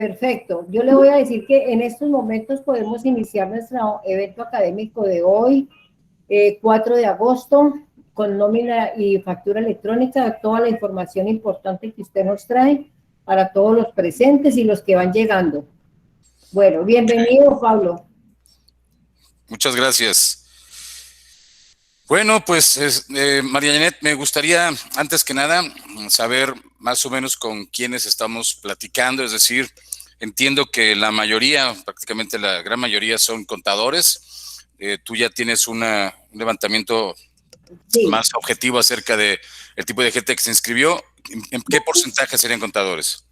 Perfecto. Yo le voy a decir que en estos momentos podemos iniciar nuestro evento académico de hoy, 4 de agosto, con nómina y factura electrónica, toda la información importante que usted nos trae para todos los presentes y los que van llegando. Bueno, bienvenido, Pablo. Muchas gracias. Bueno, pues, María Janet, me gustaría, antes que nada, saber más o menos con quiénes estamos platicando, es decir, entiendo que la mayoría, prácticamente la gran mayoría son contadores. Tú ya tienes un levantamiento más objetivo acerca de el tipo de gente que se inscribió. ¿En qué porcentaje serían contadores?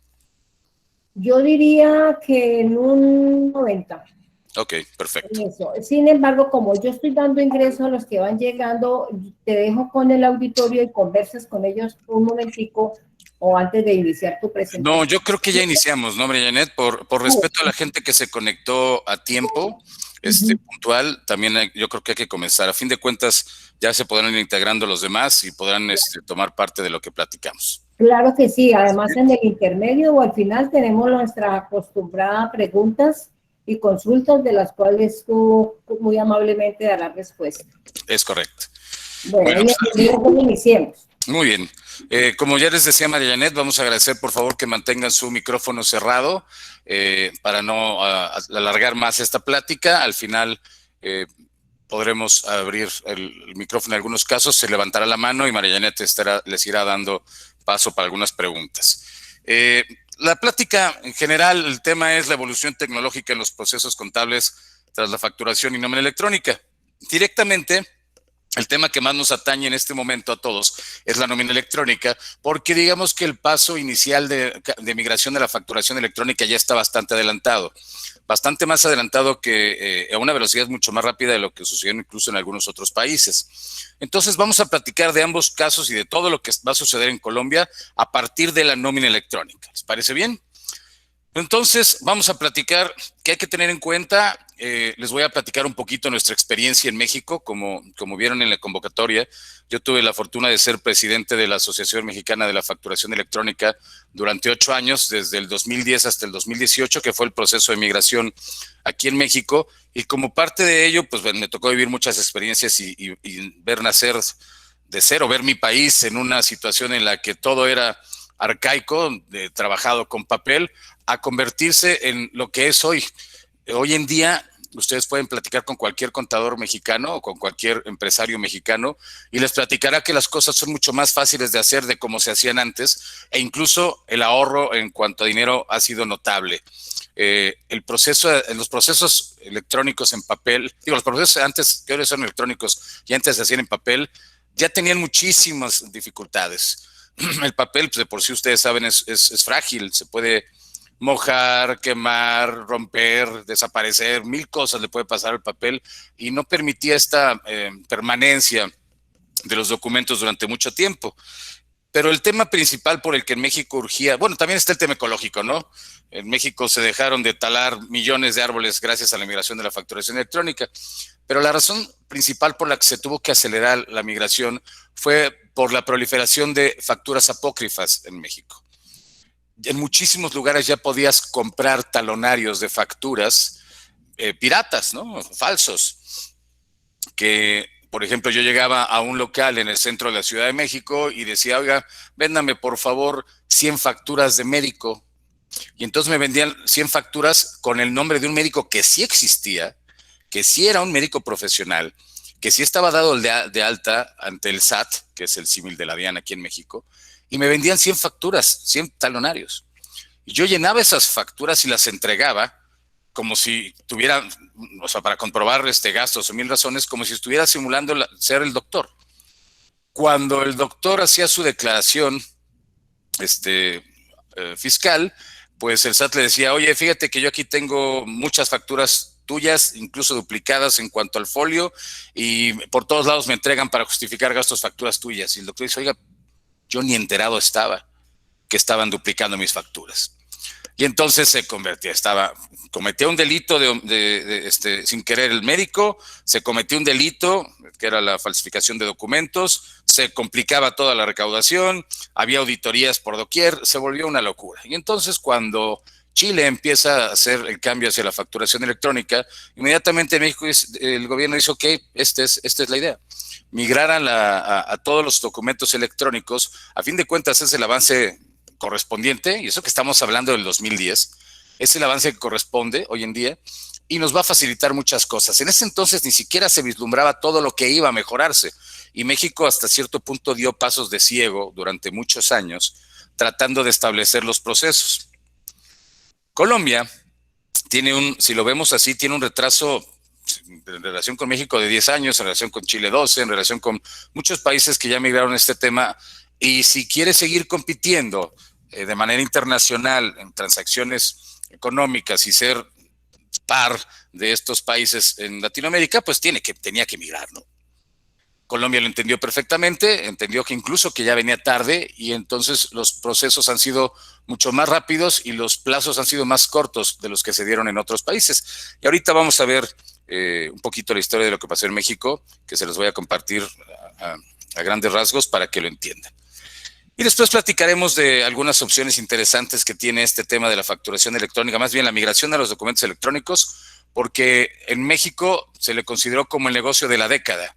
Yo diría que en un 90. Ok, perfecto. Eso. Sin embargo, como yo estoy dando ingreso a los que van llegando, te dejo con el auditorio y conversas con ellos un momentico o antes de iniciar tu presentación. No, yo creo que ya iniciamos, ¿no, María Janet? Por respeto a la gente que se conectó a tiempo, puntual, también yo creo que hay que comenzar. A fin de cuentas, ya se podrán ir integrando los demás y podrán tomar parte de lo que platicamos. Claro que sí. Además, en el intermedio o al final tenemos nuestra acostumbrada preguntas y consultas de las cuales tú muy amablemente darás respuesta. Es correcto. Bueno, bienvenidos, iniciemos. Muy bien. Como ya les decía María Janet, vamos a agradecer por favor que mantengan su micrófono cerrado para no alargar más esta plática. Al final podremos abrir el micrófono en algunos casos, se levantará la mano y María Janet les irá dando paso para algunas preguntas. La plática en general, el tema es la evolución tecnológica en los procesos contables tras la facturación y nómina electrónica. Directamente, el tema que más nos atañe en este momento a todos es la nómina electrónica, porque digamos que el paso inicial de migración de la facturación electrónica ya está bastante adelantado. Bastante más adelantado que a una velocidad mucho más rápida de lo que sucedió incluso en algunos otros países. Entonces vamos a platicar de ambos casos y de todo lo que va a suceder en Colombia a partir de la nómina electrónica. ¿Les parece bien? Entonces vamos a platicar qué hay que tener en cuenta. Les voy a platicar un poquito nuestra experiencia en México. Como vieron en la convocatoria, yo tuve la fortuna de ser presidente de la Asociación Mexicana de la Facturación Electrónica durante 8 años, desde el 2010 hasta el 2018, que fue el proceso de migración aquí en México. Y como parte de ello, pues me tocó vivir muchas experiencias y ver nacer de cero, ver mi país en una situación en la que todo era arcaico, trabajado con papel, a convertirse en lo que es hoy. Hoy en día, ustedes pueden platicar con cualquier contador mexicano o con cualquier empresario mexicano y les platicará que las cosas son mucho más fáciles de hacer de como se hacían antes e incluso el ahorro en cuanto a dinero ha sido notable. Los procesos electrónicos en papel, los procesos antes, que ahora son electrónicos y antes se hacían en papel, ya tenían muchísimas dificultades. El papel, pues de por sí ustedes saben, es frágil, se puede mojar, quemar, romper, desaparecer, 1000 cosas le puede pasar al papel y no permitía esta permanencia de los documentos durante mucho tiempo. Pero el tema principal por el que en México urgía, bueno, también está el tema ecológico, ¿no? En México se dejaron de talar millones de árboles gracias a la migración de la facturación electrónica, pero la razón principal por la que se tuvo que acelerar la migración fue por la proliferación de facturas apócrifas en México. En muchísimos lugares ya podías comprar talonarios de facturas piratas, ¿no? Falsos. Que, por ejemplo, yo llegaba a un local en el centro de la Ciudad de México y decía, oiga, véndame por favor 100 facturas de médico. Y entonces me vendían 100 facturas con el nombre de un médico que sí existía, que sí era un médico profesional, que sí estaba dado de alta ante el SAT, que es el símil de la DIAN aquí en México, y me vendían 100 facturas, 100 talonarios. Y yo llenaba esas facturas y las entregaba como si tuviera, o sea, para comprobar gastos o 1000 razones, como si estuviera simulando ser el doctor. Cuando el doctor hacía su declaración fiscal, pues el SAT le decía, oye, fíjate que yo aquí tengo muchas facturas tuyas, incluso duplicadas en cuanto al folio, y por todos lados me entregan para justificar gastos facturas tuyas. Y el doctor dice, oiga, yo ni enterado estaba que estaban duplicando mis facturas. Y entonces se convertía, cometía un delito sin querer el médico, se cometió un delito, que era la falsificación de documentos, se complicaba toda la recaudación, había auditorías por doquier, se volvió una locura. Y entonces cuando Chile empieza a hacer el cambio hacia la facturación electrónica, inmediatamente en México el gobierno dice, ok, esta es la idea. Migrar a todos los documentos electrónicos, a fin de cuentas es el avance correspondiente, y eso que estamos hablando del 2010, es el avance que corresponde hoy en día, y nos va a facilitar muchas cosas. En ese entonces ni siquiera se vislumbraba todo lo que iba a mejorarse, y México hasta cierto punto dio pasos de ciego durante muchos años, tratando de establecer los procesos. Colombia tiene si lo vemos así, tiene un retraso en relación con México de 10 años, en relación con Chile 12, en relación con muchos países que ya migraron este tema, y si quiere seguir compitiendo de manera internacional en transacciones económicas y ser par de estos países en Latinoamérica, pues tenía que migrar, ¿no? Colombia lo entendió perfectamente, entendió que incluso que ya venía tarde, y entonces los procesos han sido mucho más rápidos y los plazos han sido más cortos de los que se dieron en otros países. Y ahorita vamos a ver un poquito la historia de lo que pasó en México, que se los voy a compartir a grandes rasgos para que lo entiendan. Y después platicaremos de algunas opciones interesantes que tiene este tema de la facturación electrónica, más bien la migración a los documentos electrónicos, porque en México se le consideró como el negocio de la década.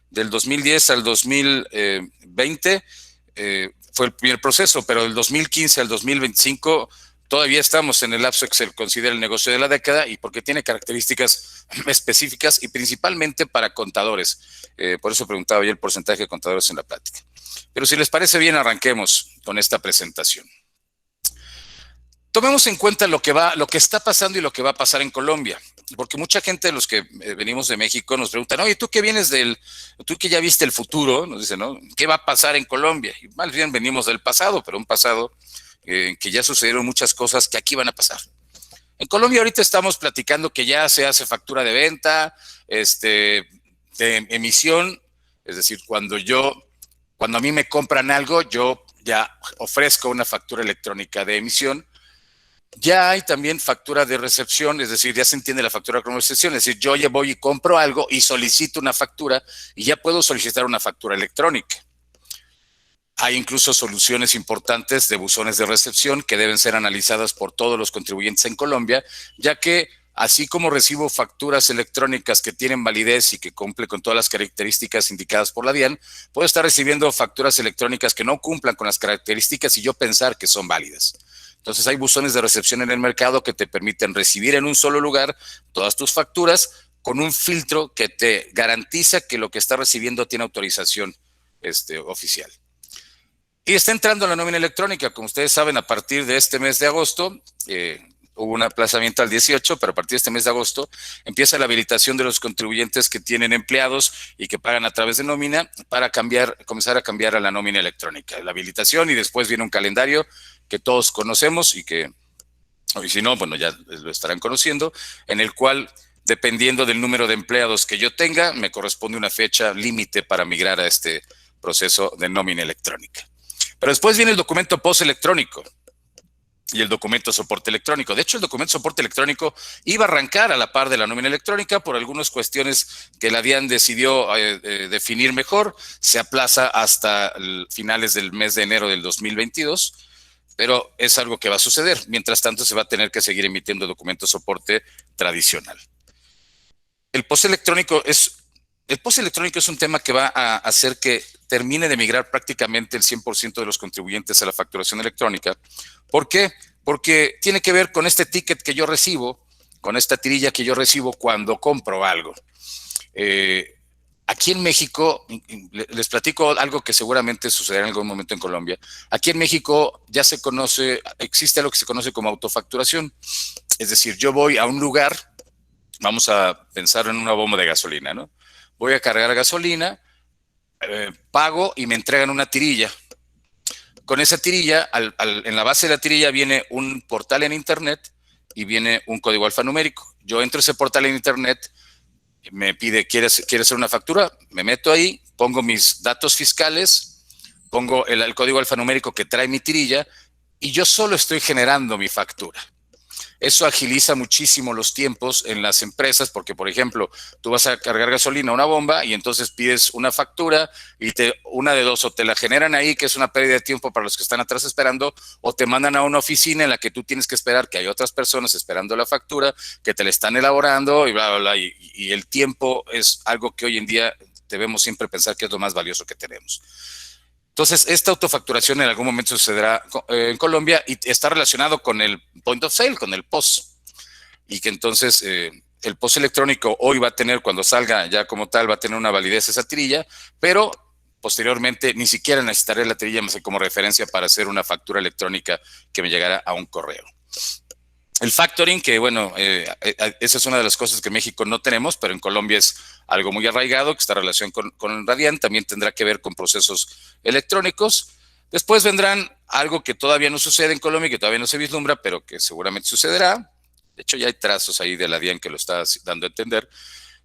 Del 2010 al 2020 fue el primer proceso, pero del 2015 al 2025 todavía estamos en el lapso que se considera el negocio de la década, y porque tiene características específicas y principalmente para contadores. Por eso preguntaba yo el porcentaje de contadores en la plática. Pero si les parece bien, arranquemos con esta presentación. Tomemos en cuenta lo que está pasando y lo que va a pasar en Colombia, porque mucha gente de los que venimos de México nos preguntan, oye, tú que ya viste el futuro, nos dicen, ¿no? ¿Qué va a pasar en Colombia? Y más bien venimos del pasado, pero un pasado en que ya sucedieron muchas cosas que aquí van a pasar. En Colombia ahorita estamos platicando que ya se hace factura de venta, de emisión, es decir, cuando a mí me compran algo, yo ya ofrezco una factura electrónica de emisión. Ya hay también factura de recepción, es decir, ya se entiende la factura como recepción, es decir, yo ya voy y compro algo y solicito una factura, y ya puedo solicitar una factura electrónica. Hay incluso soluciones importantes de buzones de recepción que deben ser analizadas por todos los contribuyentes en Colombia, ya que así como recibo facturas electrónicas que tienen validez y que cumplen con todas las características indicadas por la DIAN, puedo estar recibiendo facturas electrónicas que no cumplan con las características y yo pensar que son válidas. Entonces hay buzones de recepción en el mercado que te permiten recibir en un solo lugar todas tus facturas con un filtro que te garantiza que lo que está recibiendo tiene autorización oficial. Y está entrando la nómina electrónica, como ustedes saben, a partir de este mes de agosto. Hubo un aplazamiento al 18, pero a partir de este mes de agosto empieza la habilitación de los contribuyentes que tienen empleados y que pagan a través de nómina para comenzar a cambiar a la nómina electrónica. La habilitación, y después viene un calendario que todos conocemos y si no, bueno, ya lo estarán conociendo, en el cual, dependiendo del número de empleados que yo tenga, me corresponde una fecha límite para migrar a este proceso de nómina electrónica. Pero después viene el documento postelectrónico y el documento soporte electrónico. De hecho, el documento soporte electrónico iba a arrancar a la par de la nómina electrónica por algunas cuestiones que la DIAN decidió definir mejor. Se aplaza hasta finales del mes de enero del 2022, pero es algo que va a suceder. Mientras tanto, se va a tener que seguir emitiendo documento soporte tradicional. El postelectrónico es un tema que va a hacer que termine de migrar prácticamente el 100% de los contribuyentes a la facturación electrónica. ¿Por qué? Porque tiene que ver con este ticket que yo recibo, con esta tirilla que yo recibo cuando compro algo. Aquí en México, les platico algo que seguramente sucederá en algún momento en Colombia. Aquí en México ya existe algo que se conoce como autofacturación. Es decir, yo voy a un lugar, vamos a pensar en una bomba de gasolina, ¿no? Voy a cargar gasolina, pago y me entregan una tirilla. Con esa tirilla, en la base de la tirilla viene un portal en internet y viene un código alfanumérico. Yo entro a ese portal en internet, me pide, ¿quieres hacer una factura? Me meto ahí, pongo mis datos fiscales, pongo el código alfanumérico que trae mi tirilla, y yo solo estoy generando mi factura. Eso agiliza muchísimo los tiempos en las empresas porque, por ejemplo, tú vas a cargar gasolina a una bomba y entonces pides una factura y una de dos, o te la generan ahí, que es una pérdida de tiempo para los que están atrás esperando, o te mandan a una oficina en la que tú tienes que esperar que hay otras personas esperando la factura, que te la están elaborando y bla, bla, bla. Y el tiempo es algo que hoy en día debemos siempre pensar que es lo más valioso que tenemos. Entonces, esta autofacturación en algún momento sucederá en Colombia y está relacionado con el point of sale, con el POS. Y que entonces el POS electrónico hoy va a tener, cuando salga ya como tal, va a tener una validez esa tirilla, pero posteriormente ni siquiera necesitaré la tirilla más que como referencia para hacer una factura electrónica que me llegara a un correo. El factoring, que bueno, esa es una de las cosas que en México no tenemos, pero en Colombia es algo muy arraigado, que está en relación con el Radiant, también tendrá que ver con procesos electrónicos. Después vendrán algo que todavía no sucede en Colombia, que todavía no se vislumbra, pero que seguramente sucederá. De hecho, ya hay trazos ahí de la DIAN que lo está dando a entender.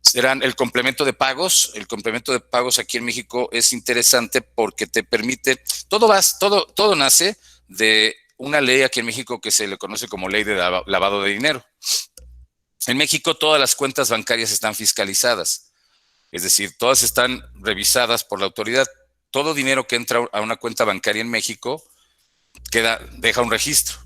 Serán el complemento de pagos. El complemento de pagos aquí en México es interesante porque te permite, todo nace de una ley aquí en México que se le conoce como ley de lavado de dinero. En México todas las cuentas bancarias están fiscalizadas, es decir, todas están revisadas por la autoridad. Todo dinero que entra a una cuenta bancaria en México deja un registro.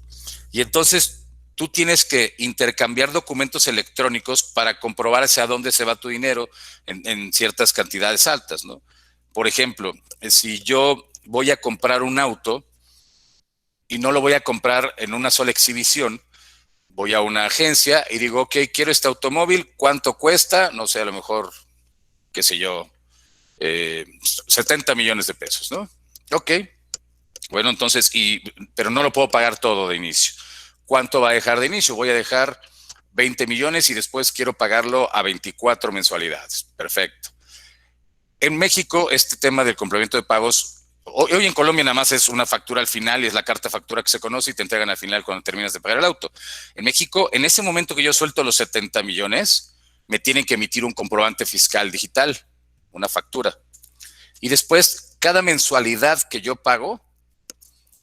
Y entonces tú tienes que intercambiar documentos electrónicos para comprobar hacia dónde se va tu dinero en ciertas cantidades altas, ¿no? Por ejemplo, si yo voy a comprar un auto y no lo voy a comprar en una sola exhibición, voy a una agencia y digo, ok, quiero este automóvil, ¿cuánto cuesta? No sé, a lo mejor, qué sé yo, 70 millones de pesos, ¿no? Ok, bueno, entonces, pero no lo puedo pagar todo de inicio. ¿Cuánto va a dejar de inicio? Voy a dejar 20 millones y después quiero pagarlo a 24 mensualidades. Perfecto. En México, este tema del complemento de pagos, hoy en Colombia nada más es una factura al final y es la carta factura que se conoce y te entregan al final cuando terminas de pagar el auto. En México, en ese momento que yo suelto los 70 millones, me tienen que emitir un comprobante fiscal digital, una factura. Y después, cada mensualidad que yo pago,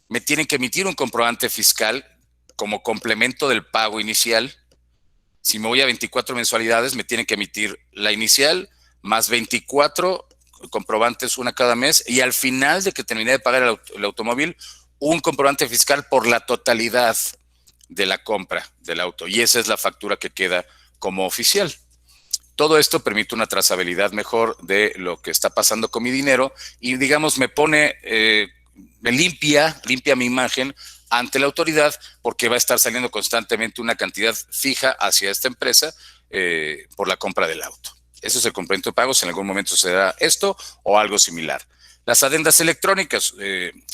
me tienen que emitir un comprobante fiscal como complemento del pago inicial. Si me voy a 24 mensualidades, me tienen que emitir la inicial más 24 comprobantes, una cada mes, y al final de que terminé de pagar el automóvil, un comprobante fiscal por la totalidad de la compra del auto. Y esa es la factura que queda como oficial. Todo esto permite una trazabilidad mejor de lo que está pasando con mi dinero y, digamos, me limpia mi imagen ante la autoridad porque va a estar saliendo constantemente una cantidad fija hacia esta empresa por la compra del auto. Eso es el complemento de pagos. En algún momento se da esto o algo similar. Las adendas electrónicas.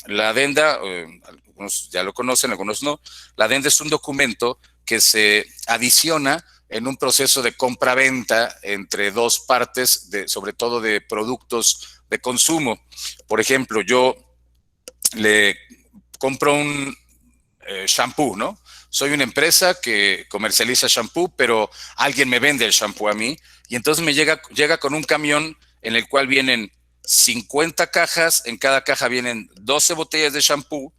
La adenda, algunos ya lo conocen, algunos no. La adenda es un documento que se adiciona en un proceso de compra-venta entre dos partes, sobre todo de productos de consumo. Por ejemplo, yo le compro un shampoo, ¿no? Soy una empresa que comercializa shampoo, pero alguien me vende el shampoo a mí y entonces me llega con un camión en el cual vienen 50 cajas, en cada caja vienen 12 botellas de shampoo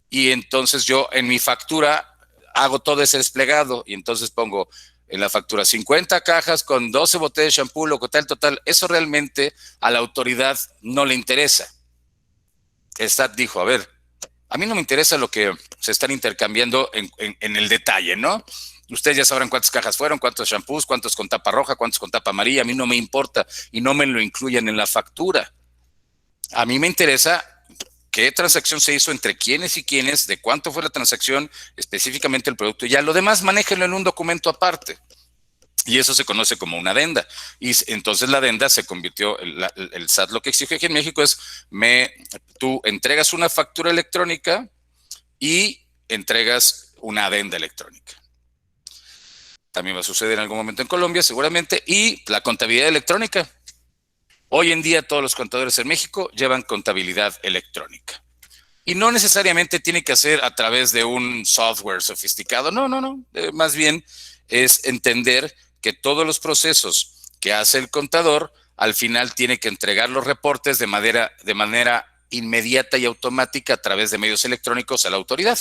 y entonces yo en mi factura hago todo ese desplegado y entonces pongo en la factura 50 cajas con 12 botellas de shampoo, lo total. Eso realmente a la autoridad no le interesa. El SAT dijo, a ver, a mí no me interesa lo que se están intercambiando en el detalle, ¿no? Ustedes ya sabrán cuántas cajas fueron, cuántos shampoos, cuántos con tapa roja, cuántos con tapa amarilla. A mí no me importa y no me lo incluyan en la factura. A mí me interesa qué transacción se hizo entre quiénes y quiénes, de cuánto fue la transacción, específicamente el producto. Y ya lo demás, manéjenlo en un documento aparte. Y eso se conoce como una adenda. Y entonces la adenda se convirtió, el SAT lo que exige aquí en México es, tú entregas una factura electrónica y entregas una adenda electrónica. También va a suceder en algún momento en Colombia, seguramente. Y la contabilidad electrónica. Hoy en día todos los contadores en México llevan contabilidad electrónica. Y no necesariamente tiene que hacer a través de un software sofisticado. No. Más bien es entender que todos los procesos que hace el contador, al final tiene que entregar los reportes de manera inmediata y automática a través de medios electrónicos a la autoridad.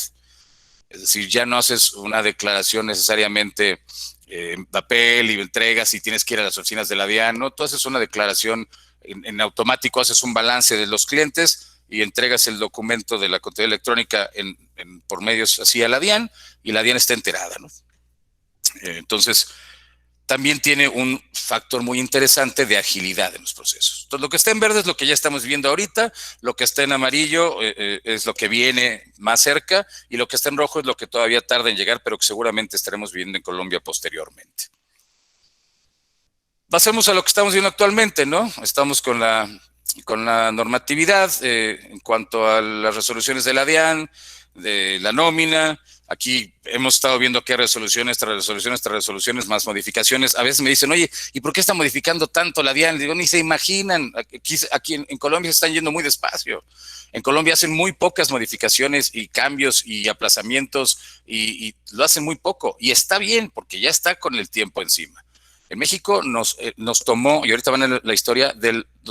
Es decir, ya no haces una declaración necesariamente en papel y entregas y tienes que ir a las oficinas de la DIAN, ¿no? Tú haces una declaración en automático, haces un balance de los clientes y entregas el documento de la contabilidad electrónica por medios así a la DIAN y la DIAN está enterada, ¿no? Entonces, también tiene un factor muy interesante de agilidad en los procesos. Entonces, lo que está en verde es lo que ya estamos viendo ahorita, lo que está en amarillo es lo que viene más cerca y lo que está en rojo es lo que todavía tarda en llegar, pero que seguramente estaremos viviendo en Colombia posteriormente. Pasemos a lo que estamos viendo actualmente, ¿no? Estamos con la normatividad en cuanto a las resoluciones de la DIAN, de la nómina. Aquí hemos estado viendo que hay resoluciones tras resoluciones tras resoluciones, más modificaciones. A veces me dicen, oye, ¿y por qué está modificando tanto la DIAN? Digo, ni se imaginan. Aquí en Colombia se están yendo muy despacio. En Colombia hacen muy pocas modificaciones y cambios y aplazamientos y lo hacen muy poco. Y está bien, porque ya está con el tiempo encima. En México nos tomó, y ahorita van a ver la historia,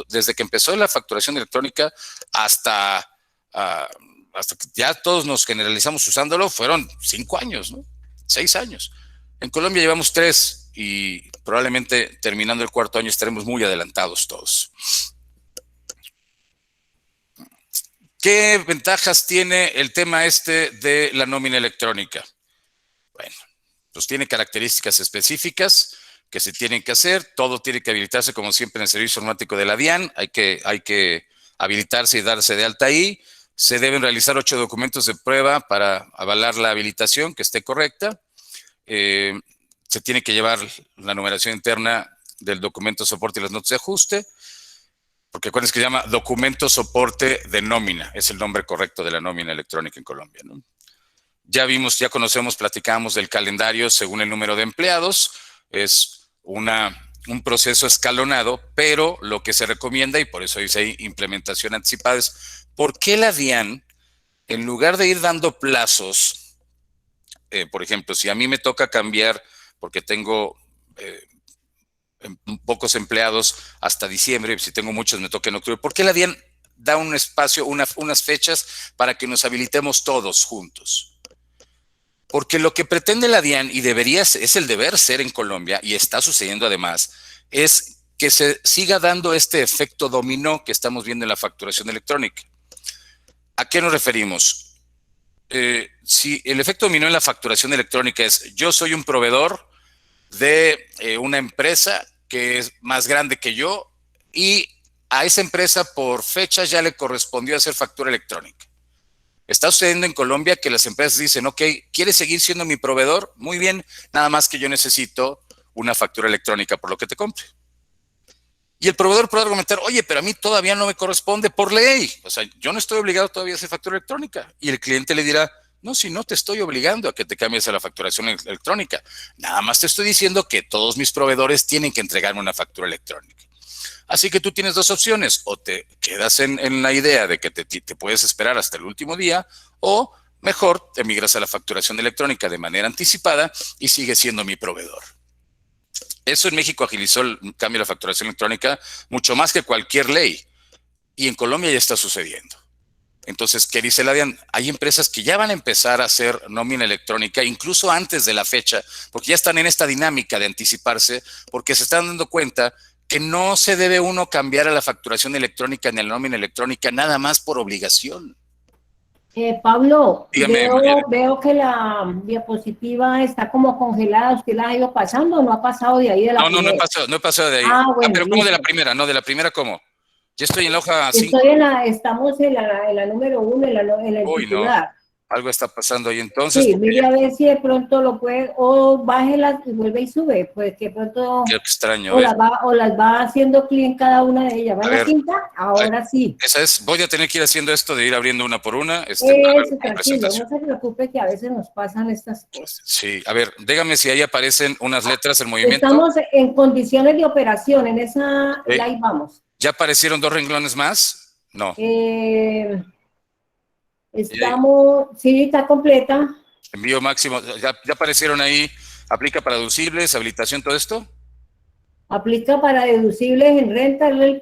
desde que empezó la facturación electrónica hasta que ya todos nos generalizamos usándolo, fueron 5 años, ¿no? 6 años. En Colombia llevamos 3 y probablemente terminando el 4.º año estaremos muy adelantados todos. ¿Qué ventajas tiene el tema de la nómina electrónica? Bueno, pues tiene características específicas que se tienen que hacer, todo tiene que habilitarse como siempre en el servicio informático de la DIAN, hay que habilitarse y darse de alta ahí, se deben realizar 8 documentos de prueba para avalar la habilitación, que esté correcta, se tiene que llevar la numeración interna del documento soporte y las notas de ajuste, porque acuérdense que se llama documento soporte de nómina, es el nombre correcto de la nómina electrónica en Colombia, ¿no? Ya vimos, ya conocemos, platicamos del calendario según el número de empleados, es un proceso escalonado, pero lo que se recomienda, y por eso dice ahí implementación anticipada, es ¿por qué la DIAN, en lugar de ir dando plazos, por ejemplo, si a mí me toca cambiar, porque tengo pocos empleados hasta diciembre, si tengo muchos me toca en octubre, ¿por qué la DIAN da un espacio, unas fechas para que nos habilitemos todos juntos? Porque lo que pretende la DIAN, y es el deber ser en Colombia, y está sucediendo además, es que se siga dando este efecto dominó que estamos viendo en la facturación electrónica. ¿A qué nos referimos? Si el efecto dominó en la facturación electrónica es, yo soy un proveedor de una empresa que es más grande que yo, y a esa empresa por fecha ya le correspondió hacer factura electrónica. Está sucediendo en Colombia que las empresas dicen, ok, ¿quieres seguir siendo mi proveedor? Muy bien, nada más que yo necesito una factura electrónica por lo que te compre. Y el proveedor puede argumentar, oye, pero a mí todavía no me corresponde por ley. O sea, yo no estoy obligado todavía a hacer factura electrónica. Y el cliente le dirá, no, si no te estoy obligando a que te cambies a la facturación electrónica. Nada más te estoy diciendo que todos mis proveedores tienen que entregarme una factura electrónica. Así que tú tienes 2 opciones, o te quedas en la idea de que te puedes esperar hasta el último día, o mejor te migras a la facturación electrónica de manera anticipada y sigues siendo mi proveedor. Eso en México agilizó el cambio de la facturación electrónica mucho más que cualquier ley, y en Colombia ya está sucediendo. Entonces, ¿qué dice la DIAN? Hay empresas que ya van a empezar a hacer nómina electrónica incluso antes de la fecha, porque ya están en esta dinámica de anticiparse, porque se están dando cuenta que no se debe uno cambiar a la facturación electrónica ni a la nómina electrónica nada más por obligación. Pablo, Dígame, veo que la diapositiva está como congelada. ¿Usted la ha ido pasando o no ha pasado de ahí de la primera? No he pasado de ahí. Bueno, pero ¿cómo listo. de la primera? No, de la primera, ¿cómo? Ya estoy en la hoja 5. Estamos en la número 1, en el titular. No. Algo está pasando ahí entonces. Sí, mire a ver si de pronto lo puede, o bájela y vuelve y sube, pues que pronto. Qué extraño. O las va haciendo clic en cada una de ellas. ¿Va en la quinta? Ahora sí. Esa es, voy a tener que ir haciendo esto de ir abriendo una por una. Tranquilo, no se preocupe que a veces nos pasan estas cosas. Sí, a ver, dígame si ahí aparecen unas letras en movimiento. Estamos en condiciones de operación, en esa, ahí vamos. ¿Ya aparecieron 2 renglones más? No. Estamos, sí, está completa. Envío máximo, ¿ya aparecieron ahí? ¿Aplica para deducibles, habilitación, todo esto? Aplica para deducibles en renta, es el Ok,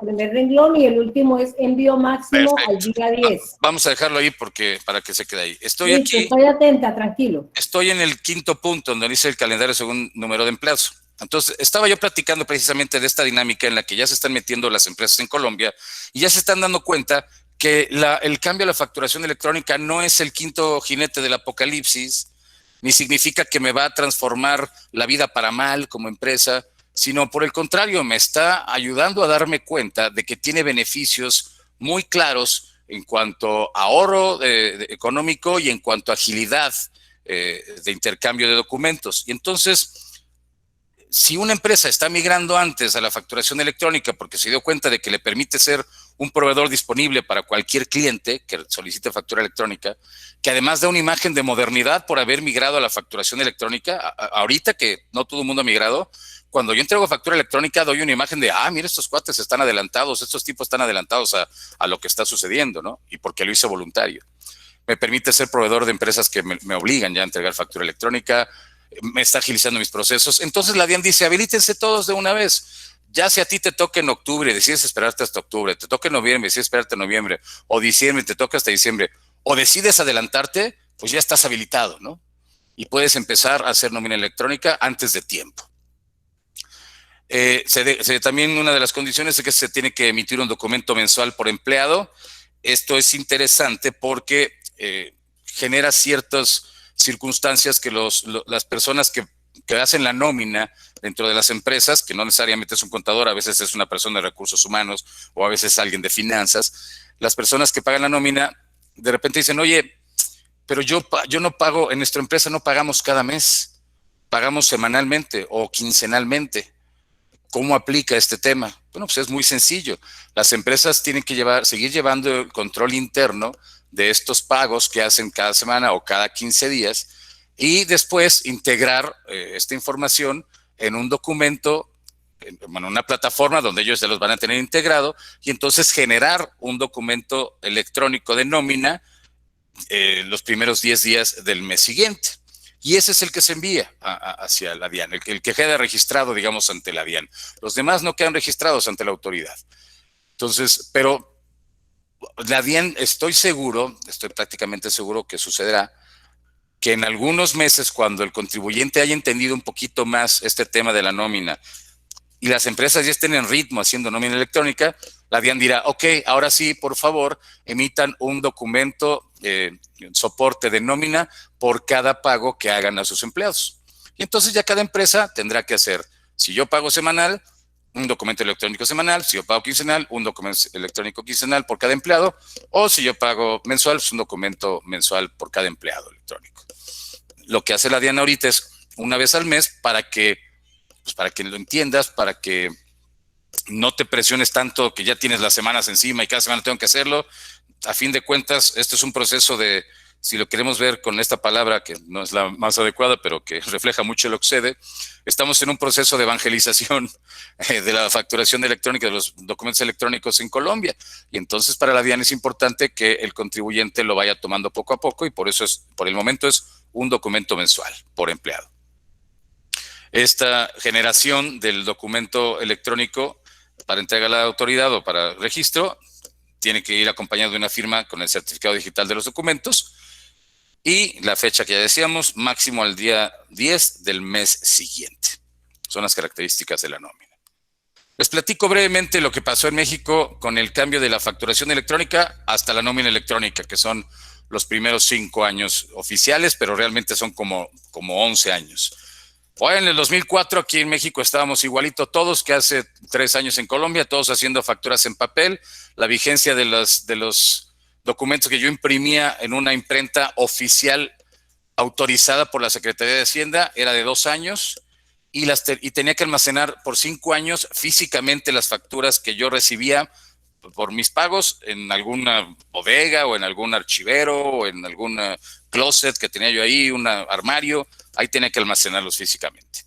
primer renglón y el último es envío máximo al perfecto. día 10. Vamos a dejarlo ahí porque para que se quede ahí. Estoy Listo, aquí, estoy atenta, tranquilo. estoy en el quinto punto donde dice el calendario según número de empleados. Entonces, estaba yo platicando precisamente de esta dinámica en la que ya se están metiendo las empresas en Colombia y ya se están dando cuenta que el cambio a la facturación electrónica no es el quinto jinete del apocalipsis, ni significa que me va a transformar la vida para mal como empresa, sino por el contrario, me está ayudando a darme cuenta de que tiene beneficios muy claros en cuanto a ahorro económico y en cuanto a agilidad de intercambio de documentos. Y entonces, si una empresa está migrando antes a la facturación electrónica porque se dio cuenta de que le permite ser un proveedor disponible para cualquier cliente que solicite factura electrónica, que además da una imagen de modernidad por haber migrado a la facturación electrónica, ahorita que no todo el mundo ha migrado, cuando yo entrego factura electrónica doy una imagen de, mira, estos cuates están adelantados, estos tipos están adelantados a lo que está sucediendo, ¿no? Y porque lo hice voluntario. Me permite ser proveedor de empresas que me obligan ya a entregar factura electrónica, me está agilizando mis procesos. Entonces la DIAN dice, habilítense todos de una vez. Ya si a ti te toca en octubre, decides esperarte hasta octubre, te toca en noviembre, decides esperarte en noviembre, o diciembre, te toca hasta diciembre, o decides adelantarte, pues ya estás habilitado, ¿no? Y puedes empezar a hacer nómina electrónica antes de tiempo. También una de las condiciones es que se tiene que emitir un documento mensual por empleado. Esto es interesante porque genera ciertas circunstancias que las personas que hacen la nómina dentro de las empresas, que no necesariamente es un contador, a veces es una persona de recursos humanos o a veces alguien de finanzas, las personas que pagan la nómina de repente dicen, oye, pero yo no pago, en nuestra empresa no pagamos cada mes, pagamos semanalmente o quincenalmente. ¿Cómo aplica este tema? Bueno, pues es muy sencillo. Las empresas tienen que seguir llevando el control interno de estos pagos que hacen cada semana o cada 15 días y después integrar esta información en un documento, en una plataforma donde ellos ya los van a tener integrado y entonces generar un documento electrónico de nómina los primeros 10 días del mes siguiente. Y ese es el que se envía hacia la DIAN, el que queda registrado, digamos, ante la DIAN. Los demás no quedan registrados ante la autoridad. Entonces, pero la DIAN, estoy prácticamente seguro que sucederá que en algunos meses, cuando el contribuyente haya entendido un poquito más este tema de la nómina y las empresas ya estén en ritmo haciendo nómina electrónica, la DIAN dirá, ok, ahora sí, por favor, emitan un documento, soporte de nómina por cada pago que hagan a sus empleados. Y entonces ya cada empresa tendrá que hacer, si yo pago semanal, un documento electrónico semanal, si yo pago quincenal, un documento electrónico quincenal por cada empleado, o si yo pago mensual, pues un documento mensual por cada empleado electrónico. Lo que hace la DIAN ahorita es una vez al mes para que lo entiendas, para que no te presiones tanto que ya tienes las semanas encima y cada semana tengo que hacerlo. A fin de cuentas, esto es un proceso de, si lo queremos ver con esta palabra, que no es la más adecuada, pero que refleja mucho lo que sucede, estamos en un proceso de evangelización de la facturación electrónica, de los documentos electrónicos en Colombia. Y entonces para la DIAN es importante que el contribuyente lo vaya tomando poco a poco y por eso por el momento es un documento mensual por empleado. Esta generación del documento electrónico para entrega a la autoridad o para registro tiene que ir acompañado de una firma con el certificado digital de los documentos y la fecha que ya decíamos, máximo al día 10 del mes siguiente. Son las características de la nómina. Les platico brevemente lo que pasó en México con el cambio de la facturación electrónica hasta la nómina electrónica, que son los primeros 5 años oficiales, pero realmente son como 11 años. Hoy en el 2004 aquí en México estábamos igualito todos que hace 3 años en Colombia, todos haciendo facturas en papel. La vigencia de los documentos que yo imprimía en una imprenta oficial autorizada por la Secretaría de Hacienda era de 2 años y tenía que almacenar por 5 años físicamente las facturas que yo recibía por mis pagos en alguna bodega o en algún archivero o en algún closet que tenía yo ahí, un armario, ahí tenía que almacenarlos físicamente.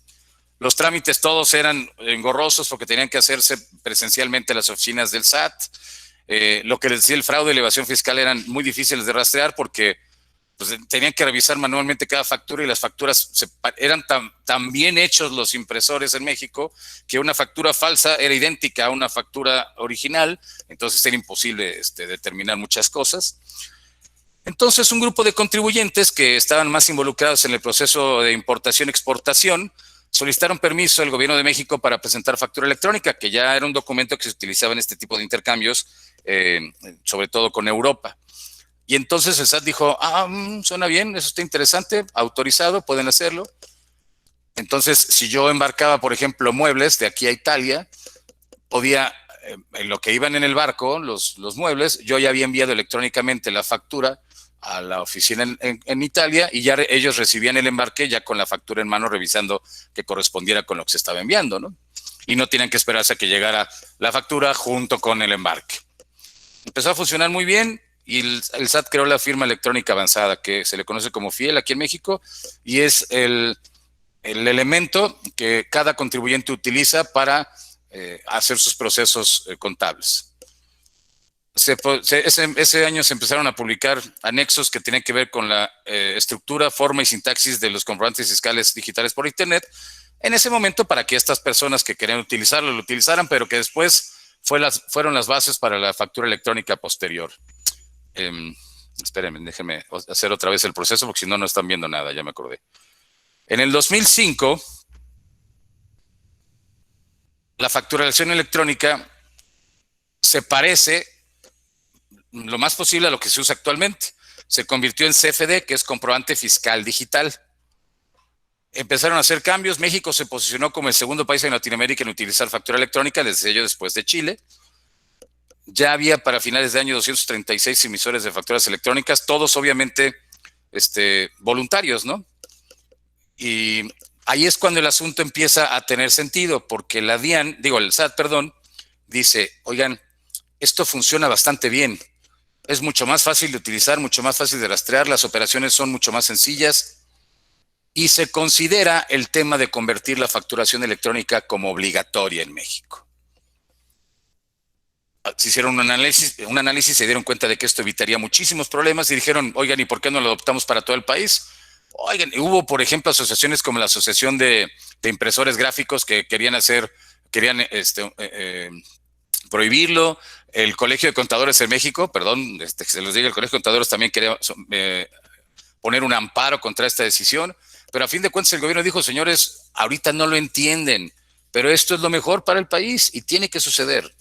Los trámites todos eran engorrosos porque tenían que hacerse presencialmente en las oficinas del SAT. Lo que les decía, el fraude y la evasión fiscal eran muy difíciles de rastrear porque pues tenían que revisar manualmente cada factura y las facturas eran tan bien hechos los impresores en México que una factura falsa era idéntica a una factura original, entonces era imposible determinar muchas cosas. Entonces, un grupo de contribuyentes que estaban más involucrados en el proceso de importación-exportación solicitaron permiso al gobierno de México para presentar factura electrónica, que ya era un documento que se utilizaba en este tipo de intercambios, sobre todo con Europa. Y entonces el SAT dijo, suena bien, eso está interesante, autorizado, pueden hacerlo. Entonces, si yo embarcaba, por ejemplo, muebles de aquí a Italia, podía, en lo que iban en el barco, los muebles, yo ya había enviado electrónicamente la factura a la oficina en Italia y ya ellos recibían el embarque ya con la factura en mano revisando que correspondiera con lo que se estaba enviando, ¿no? Y no tenían que esperarse a que llegara la factura junto con el embarque. Empezó a funcionar muy bien y el SAT creó la firma electrónica avanzada que se le conoce como FIEL aquí en México y es el elemento que cada contribuyente utiliza para hacer sus procesos contables. Ese año se empezaron a publicar anexos que tenían que ver con la estructura, forma y sintaxis de los comprobantes fiscales digitales por Internet. En ese momento, para que estas personas que querían utilizarlo lo utilizaran, pero que después fueron las bases para la factura electrónica posterior. Espérenme, déjenme hacer otra vez el proceso, porque si no, no están viendo nada, ya me acordé. En el 2005, la facturación electrónica se parece lo más posible a lo que se usa actualmente. Se convirtió en CFD, que es comprobante fiscal digital. Empezaron a hacer cambios. México se posicionó como el segundo país en Latinoamérica en utilizar factura electrónica, desde ello después de Chile. Ya había para finales de año 236 emisores de facturas electrónicas, todos obviamente voluntarios, ¿no? Y ahí es cuando el asunto empieza a tener sentido, porque el SAT, dice, oigan, esto funciona bastante bien. Es mucho más fácil de utilizar, mucho más fácil de rastrear, las operaciones son mucho más sencillas y se considera el tema de convertir la facturación electrónica como obligatoria en México. Se hicieron un análisis, se dieron cuenta de que esto evitaría muchísimos problemas y dijeron, oigan, ¿y por qué no lo adoptamos para todo el país? Oigan, hubo, por ejemplo, asociaciones como la Asociación de Impresores Gráficos que querían prohibirlo. El Colegio de Contadores en México, que se los diga, el Colegio de Contadores también quería poner un amparo contra esta decisión, pero a fin de cuentas el gobierno dijo, señores, ahorita no lo entienden, pero esto es lo mejor para el país y tiene que suceder.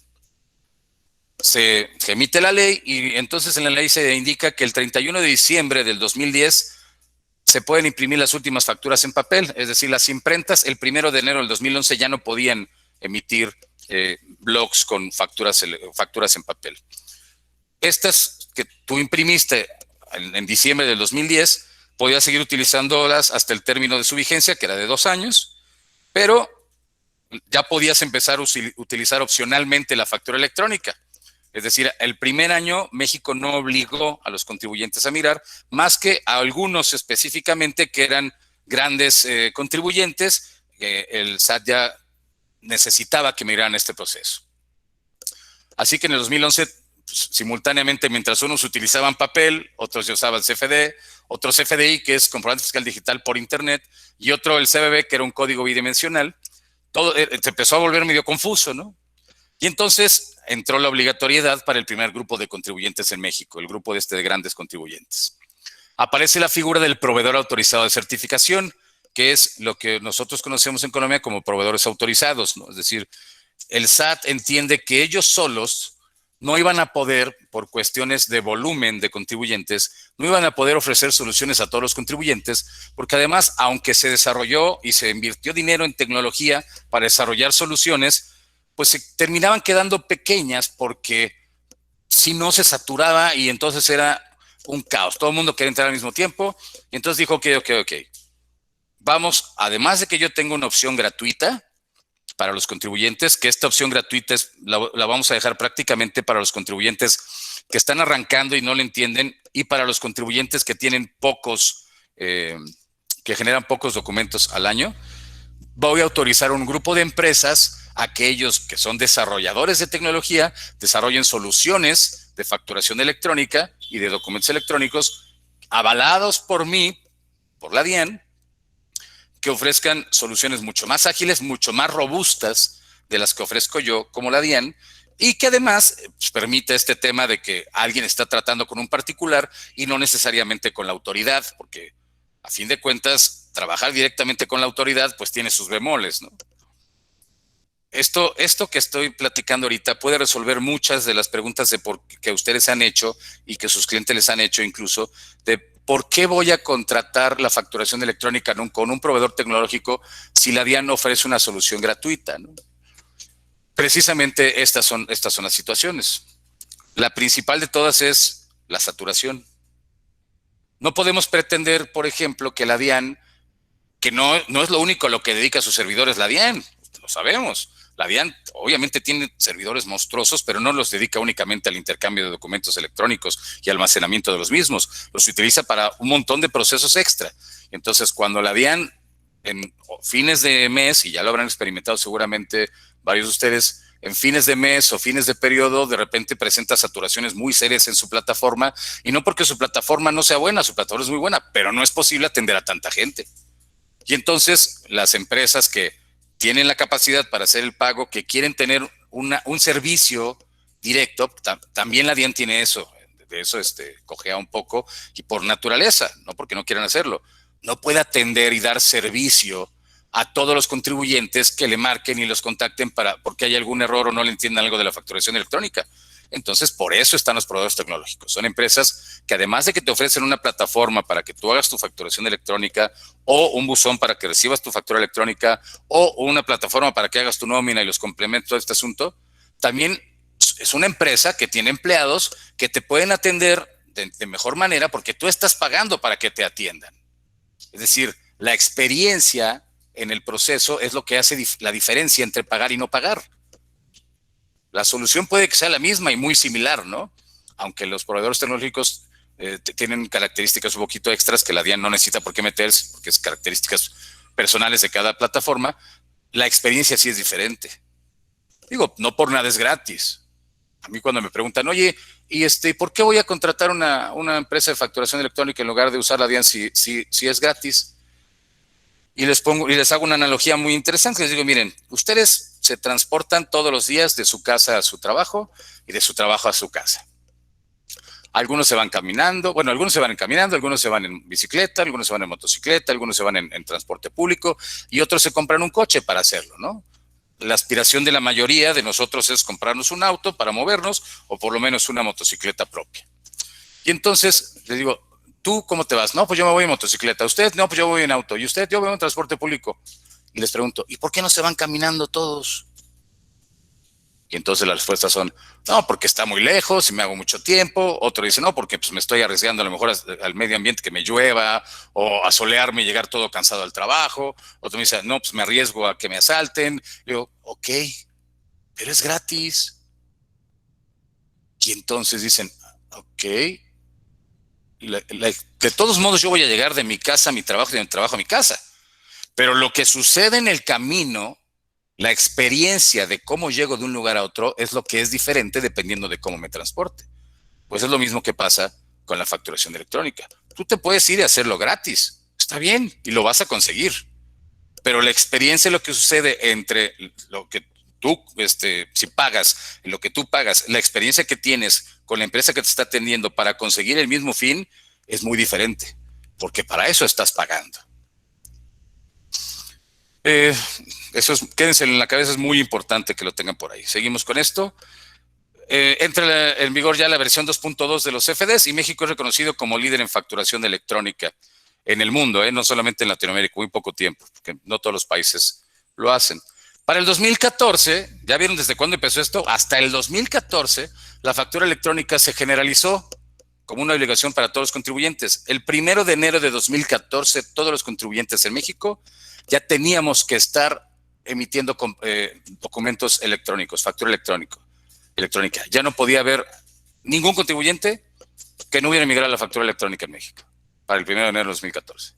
Se emite la ley y entonces en la ley se indica que el 31 de diciembre del 2010 se pueden imprimir las últimas facturas en papel, es decir, las imprentas el 1 de enero del 2011 ya no podían emitir blogs con facturas en papel. Estas que tú imprimiste en diciembre del 2010, podías seguir utilizándolas hasta el término de su vigencia, que era de 2 años, pero ya podías empezar a utilizar opcionalmente la factura electrónica. Es decir, el primer año México no obligó a los contribuyentes a mirar, más que a algunos específicamente que eran grandes contribuyentes, el SAT ya necesitaba que miraran este proceso. Así que en el 2011, pues, simultáneamente, mientras unos utilizaban papel, otros ya usaban CFD, otro CFDI, que es comprobante fiscal digital por Internet, y otro el CBB, que era un código bidimensional, todo se empezó a volver medio confuso, ¿no? Y entonces entró la obligatoriedad para el primer grupo de contribuyentes en México, el grupo de grandes contribuyentes. Aparece la figura del proveedor autorizado de certificación, que es lo que nosotros conocemos en Colombia como proveedores autorizados, ¿no? Es decir, el SAT entiende que ellos solos no iban a poder, por cuestiones de volumen de contribuyentes, no iban a poder ofrecer soluciones a todos los contribuyentes, porque además, aunque se desarrolló y se invirtió dinero en tecnología para desarrollar soluciones, pues se terminaban quedando pequeñas porque si no se saturaba y entonces era un caos. Todo el mundo quería entrar al mismo tiempo y entonces dijo, ok. Vamos, además de que yo tengo una opción gratuita para los contribuyentes, que esta opción gratuita la vamos a dejar prácticamente para los contribuyentes que están arrancando y no lo entienden, y para los contribuyentes que tienen que generan pocos documentos al año. Voy a autorizar un grupo de empresas a que ellos, que son desarrolladores de tecnología, desarrollen soluciones de facturación electrónica y de documentos electrónicos avalados por mí, por la DIAN, que ofrezcan soluciones mucho más ágiles, mucho más robustas de las que ofrezco yo como la DIAN, y que además pues, permite este tema de que alguien está tratando con un particular y no necesariamente con la autoridad, porque a fin de cuentas, trabajar directamente con la autoridad pues tiene sus bemoles, ¿no? Esto que estoy platicando ahorita puede resolver muchas de las preguntas que ustedes han hecho y que sus clientes les han hecho incluso, de por qué voy a contratar la facturación electrónica con un proveedor tecnológico si la DIAN ofrece una solución gratuita, ¿no? Precisamente estas son las situaciones. La principal de todas es la saturación. No podemos pretender, por ejemplo, que la DIAN, que no es lo único a lo que dedica a sus servidores la DIAN, lo sabemos. La DIAN obviamente tiene servidores monstruosos, pero no los dedica únicamente al intercambio de documentos electrónicos y almacenamiento de los mismos. Los utiliza para un montón de procesos extra. Entonces, cuando la DIAN en fines de mes, y ya lo habrán experimentado seguramente varios de ustedes, en fines de mes o fines de periodo, de repente presenta saturaciones muy serias en su plataforma, y no porque su plataforma no sea buena, su plataforma es muy buena, pero no es posible atender a tanta gente. Y entonces las empresas que tienen la capacidad para hacer el pago, que quieren tener un servicio directo, también la DIAN tiene eso, de eso cojea un poco, y por naturaleza, no porque no quieran hacerlo, no puede atender y dar servicio a todos los contribuyentes que le marquen y los contacten porque hay algún error o no le entiendan algo de la facturación electrónica. Entonces, por eso están los proveedores tecnológicos. Son empresas que además de que te ofrecen una plataforma para que tú hagas tu facturación electrónica, o un buzón para que recibas tu factura electrónica, o una plataforma para que hagas tu nómina y los complementos de este asunto, también es una empresa que tiene empleados que te pueden atender de mejor manera porque tú estás pagando para que te atiendan. Es decir, la experiencia en el proceso es lo que hace la diferencia entre pagar y no pagar. La solución puede que sea la misma y muy similar, ¿no? Aunque los proveedores tecnológicos tienen características un poquito extras que la DIAN no necesita por qué meterse, porque es características personales de cada plataforma, la experiencia sí es diferente. Digo, no por nada es gratis. A mí cuando me preguntan, oye, ¿y por qué voy a contratar una empresa de facturación electrónica en lugar de usar la DIAN si es gratis? Y les hago una analogía muy interesante. Les digo, miren, ustedes se transportan todos los días de su casa a su trabajo y de su trabajo a su casa. Algunos se van caminando, bueno, algunos se van caminando, algunos se van en bicicleta, algunos se van en motocicleta, algunos se van en transporte público y otros se compran un coche para hacerlo, ¿no? La aspiración de la mayoría de nosotros es comprarnos un auto para movernos o por lo menos una motocicleta propia. Y entonces les digo, ¿tú cómo te vas? No, pues yo me voy en motocicleta. ¿Usted? No, pues yo voy en auto. ¿Y usted? Yo voy en transporte público. Y les pregunto, ¿y por qué no se van caminando todos? Y entonces las respuestas son, no, porque está muy lejos y me hago mucho tiempo. Otro dice, no, porque pues, me estoy arriesgando a lo mejor al medio ambiente que me llueva o a solearme y llegar todo cansado al trabajo. Otro me dice, no, pues me arriesgo a que me asalten. Y digo, ok, pero es gratis. Y entonces dicen, ok, de todos modos yo voy a llegar de mi casa a mi trabajo y de mi trabajo a mi casa. Pero lo que sucede en el camino, la experiencia de cómo llego de un lugar a otro es lo que es diferente dependiendo de cómo me transporte. Pues es lo mismo que pasa con la facturación electrónica. Tú te puedes ir y hacerlo gratis, está bien, y lo vas a conseguir. Pero la experiencia, lo que sucede entre lo que tú, si pagas y lo que tú pagas, la experiencia que tienes con la empresa que te está atendiendo para conseguir el mismo fin es muy diferente, porque para eso estás pagando. Quédense en la cabeza, es muy importante que lo tengan por ahí. Seguimos con esto. Entra en vigor ya la versión 2.2 de los CFDs y México es reconocido como líder en facturación electrónica en el mundo, no solamente en Latinoamérica, muy poco tiempo, porque no todos los países lo hacen. Para el 2014, ¿ya vieron desde cuándo empezó esto? Hasta el 2014, la factura electrónica se generalizó como una obligación para todos los contribuyentes. El 1 de enero de 2014, todos los contribuyentes en México ya teníamos que estar emitiendo documentos electrónicos, factura electrónica. Ya no podía haber ningún contribuyente que no hubiera migrado a la factura electrónica en México para el 1 de enero de 2014.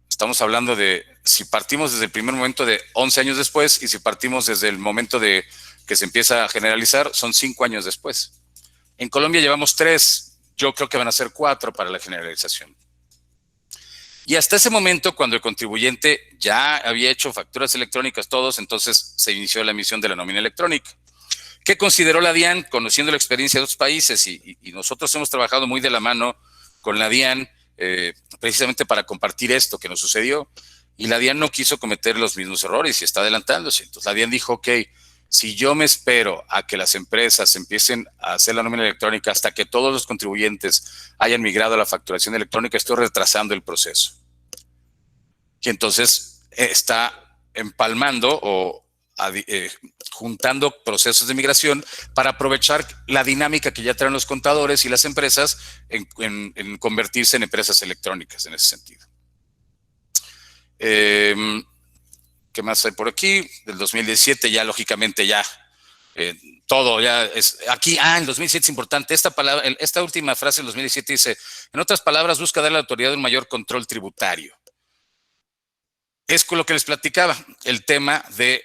Estamos hablando de, si partimos desde el primer momento de 11 años después y si partimos desde el momento de que se empieza a generalizar, son 5 años después. En Colombia llevamos 3. yo creo que van a ser 4 para la generalización. Y hasta ese momento, cuando el contribuyente ya había hecho facturas electrónicas todos, entonces se inició la emisión de la nómina electrónica. ¿Qué consideró la DIAN, conociendo la experiencia de otros países? Y nosotros hemos trabajado muy de la mano con la DIAN, precisamente para compartir esto que nos sucedió. Y la DIAN no quiso cometer los mismos errores y está adelantándose. Entonces la DIAN dijo, ok, si yo me espero a que las empresas empiecen a hacer la nómina electrónica hasta que todos los contribuyentes hayan migrado a la facturación electrónica, estoy retrasando el proceso. Y entonces está empalmando o juntando procesos de migración para aprovechar la dinámica que ya traen los contadores y las empresas en convertirse en empresas electrónicas en ese sentido. ¿Qué más hay por aquí? Del 2017 ya lógicamente ya todo ya es aquí. En 2007 es importante esta palabra, esta última frase del 2017 dice, en otras palabras, busca darle a la autoridad un mayor control tributario. Es con lo que les platicaba, el tema de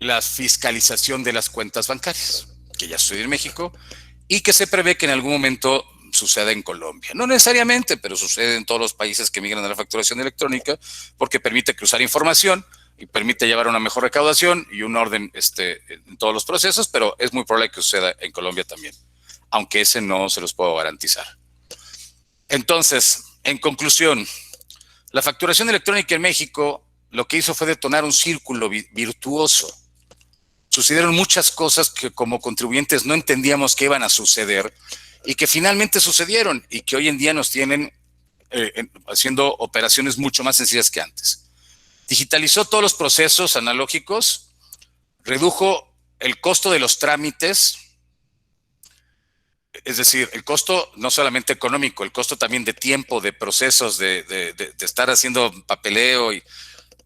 la fiscalización de las cuentas bancarias, que ya sucede en México y que se prevé que en algún momento suceda en Colombia. No necesariamente, pero sucede en todos los países que migran a la facturación electrónica porque permite cruzar información y permite llevar una mejor recaudación y un orden en todos los procesos, pero es muy probable que suceda en Colombia también, aunque ese no se los puedo garantizar. Entonces, en conclusión, la facturación electrónica en México lo que hizo fue detonar un círculo virtuoso. Sucedieron muchas cosas que como contribuyentes no entendíamos que iban a suceder y que finalmente sucedieron y que hoy en día nos tienen haciendo operaciones mucho más sencillas que antes. Digitalizó todos los procesos analógicos, redujo el costo de los trámites, es decir, el costo no solamente económico, el costo también de tiempo, de procesos, de estar haciendo papeleo. Y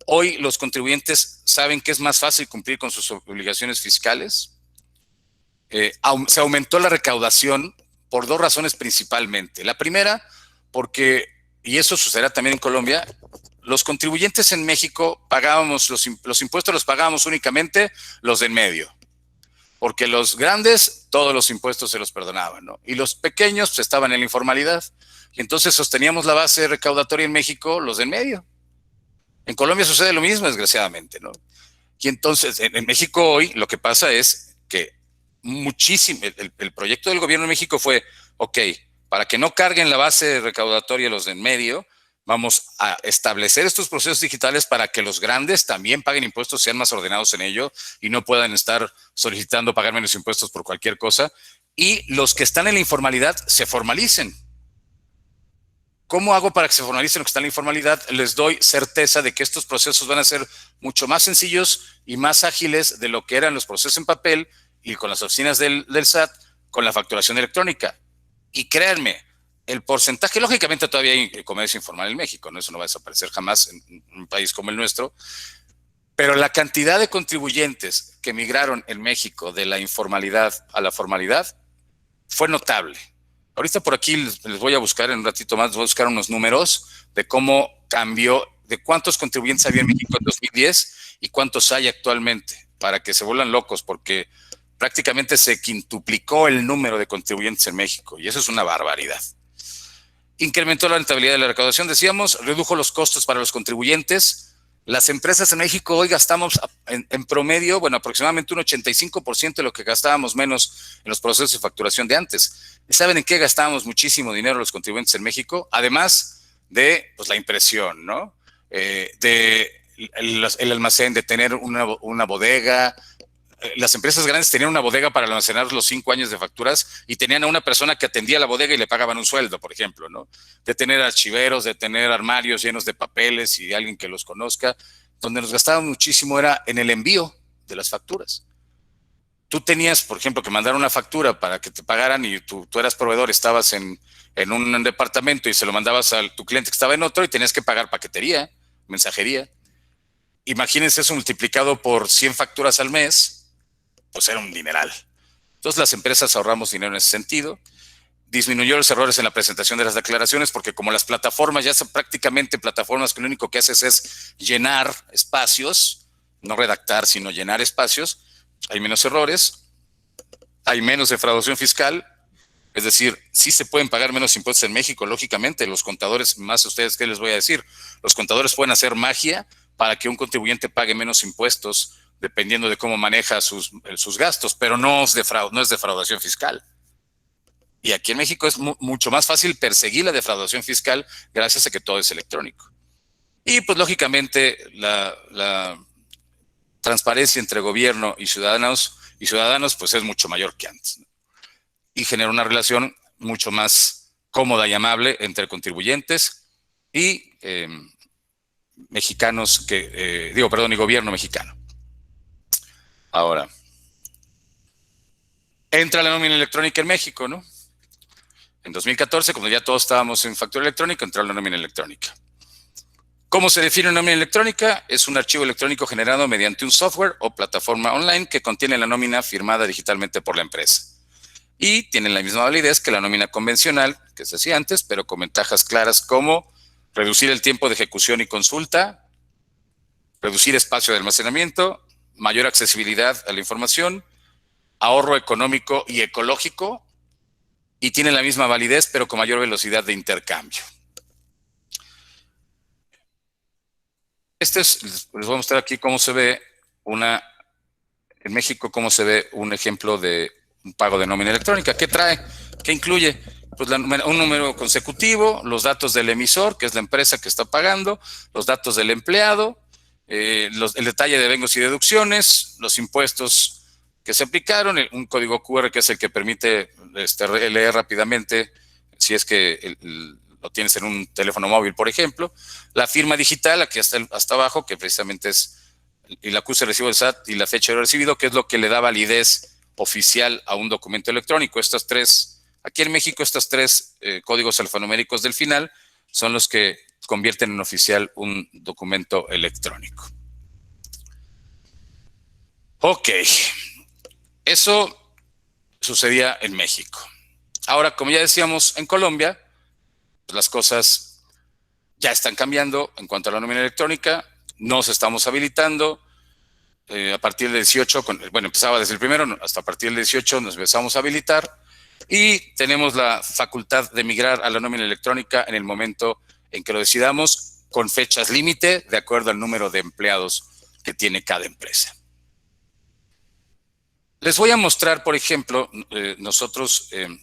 hoy los contribuyentes saben que es más fácil cumplir con sus obligaciones fiscales. Se aumentó la recaudación por 2 razones principalmente. La primera, porque, y eso sucederá también en Colombia, los contribuyentes en México pagábamos los impuestos, los pagábamos únicamente los de en medio. Porque los grandes, todos los impuestos se los perdonaban, ¿no? Y los pequeños pues, estaban en la informalidad. Y entonces sosteníamos la base recaudatoria en México, los de en medio. En Colombia sucede lo mismo, desgraciadamente, ¿no? Y entonces, en México hoy, lo que pasa es que el proyecto del gobierno de México fue, ok, para que no carguen la base recaudatoria los de en medio, vamos a establecer estos procesos digitales para que los grandes también paguen impuestos, sean más ordenados en ello y no puedan estar solicitando pagar menos impuestos por cualquier cosa. Y los que están en la informalidad se formalicen. ¿Cómo hago para que se formalicen los que están en la informalidad? Les doy certeza de que estos procesos van a ser mucho más sencillos y más ágiles de lo que eran los procesos en papel y con las oficinas del SAT, con la facturación electrónica. Y créanme, el porcentaje, lógicamente todavía hay comercio informal en México, ¿no? Eso no va a desaparecer jamás en un país como el nuestro, pero la cantidad de contribuyentes que migraron en México de la informalidad a la formalidad fue notable. Ahorita por aquí les voy a buscar en un ratito más, les voy a buscar unos números de cómo cambió, de cuántos contribuyentes había en México en 2010 y cuántos hay actualmente, para que se vuelvan locos, porque prácticamente se quintuplicó el número de contribuyentes en México y eso es una barbaridad. Incrementó la rentabilidad de la recaudación, decíamos, redujo los costos para los contribuyentes. Las empresas en México hoy gastamos en promedio, bueno, aproximadamente un 85% de lo que gastábamos menos en los procesos de facturación de antes. ¿Y saben en qué gastábamos muchísimo dinero los contribuyentes en México? Además de pues, la impresión, ¿no? El almacén, de tener una bodega. Las empresas grandes tenían una bodega para almacenar los 5 años de facturas y tenían a una persona que atendía la bodega y le pagaban un sueldo, por ejemplo, ¿no? De tener archiveros, de tener armarios llenos de papeles y alguien que los conozca. Donde nos gastaban muchísimo era en el envío de las facturas. Tú tenías, por ejemplo, que mandar una factura para que te pagaran y tú eras proveedor, estabas en un departamento y se lo mandabas a tu cliente que estaba en otro y tenías que pagar paquetería, mensajería. Imagínense eso multiplicado por 100 facturas al mes, pues era un dineral. Entonces las empresas ahorramos dinero en ese sentido. Disminuyó los errores en la presentación de las declaraciones porque como las plataformas ya son prácticamente plataformas que lo único que haces es llenar espacios, no redactar, sino llenar espacios, hay menos errores, hay menos defraudación fiscal Es decir, sí se pueden pagar menos impuestos en México, lógicamente, los contadores, más a ustedes, ¿qué les voy a decir? Los contadores pueden hacer magia para que un contribuyente pague menos impuestos dependiendo de cómo maneja sus gastos, pero no es defraudación fiscal. Y aquí en México es mucho más fácil perseguir la defraudación fiscal gracias a que todo es electrónico. Y pues lógicamente la transparencia entre gobierno y ciudadanos pues es mucho mayor que antes, ¿no? Y genera una relación mucho más cómoda y amable entre contribuyentes y mexicanos y gobierno mexicano. Ahora, entra la nómina electrónica en México, ¿no? En 2014, cuando ya todos estábamos en factura electrónica, entró la nómina electrónica. ¿Cómo se define una nómina electrónica? Es un archivo electrónico generado mediante un software o plataforma online que contiene la nómina firmada digitalmente por la empresa. Y tiene la misma validez que la nómina convencional, que se hacía antes, pero con ventajas claras como reducir el tiempo de ejecución y consulta, reducir espacio de almacenamiento, mayor accesibilidad a la información, ahorro económico y ecológico, y tiene la misma validez, pero con mayor velocidad de intercambio. Les voy a mostrar aquí cómo se ve en México, cómo se ve un ejemplo de un pago de nómina electrónica. ¿Qué trae? ¿Qué incluye? Pues un número consecutivo, los datos del emisor, que es la empresa que está pagando, los datos del empleado, el detalle de vengos y deducciones, los impuestos que se aplicaron, un código QR que es el que permite leer rápidamente si es que lo tienes en un teléfono móvil, por ejemplo, la firma digital, aquí hasta abajo, que precisamente es el acuse de recibo del SAT y la fecha de recibido, que es lo que le da validez oficial a un documento electrónico. Aquí en México, estos tres códigos alfanuméricos del final son los que convierten en oficial un documento electrónico. Ok, eso sucedía en México. Ahora, como ya decíamos, en Colombia, pues las cosas ya están cambiando en cuanto a la nómina electrónica, nos estamos habilitando. A partir del 18, empezaba desde el primero, hasta a partir del 18 nos empezamos a habilitar y tenemos la facultad de migrar a la nómina electrónica en el momento en que lo decidamos, con fechas límite, de acuerdo al número de empleados que tiene cada empresa. Les voy a mostrar, por ejemplo, nosotros en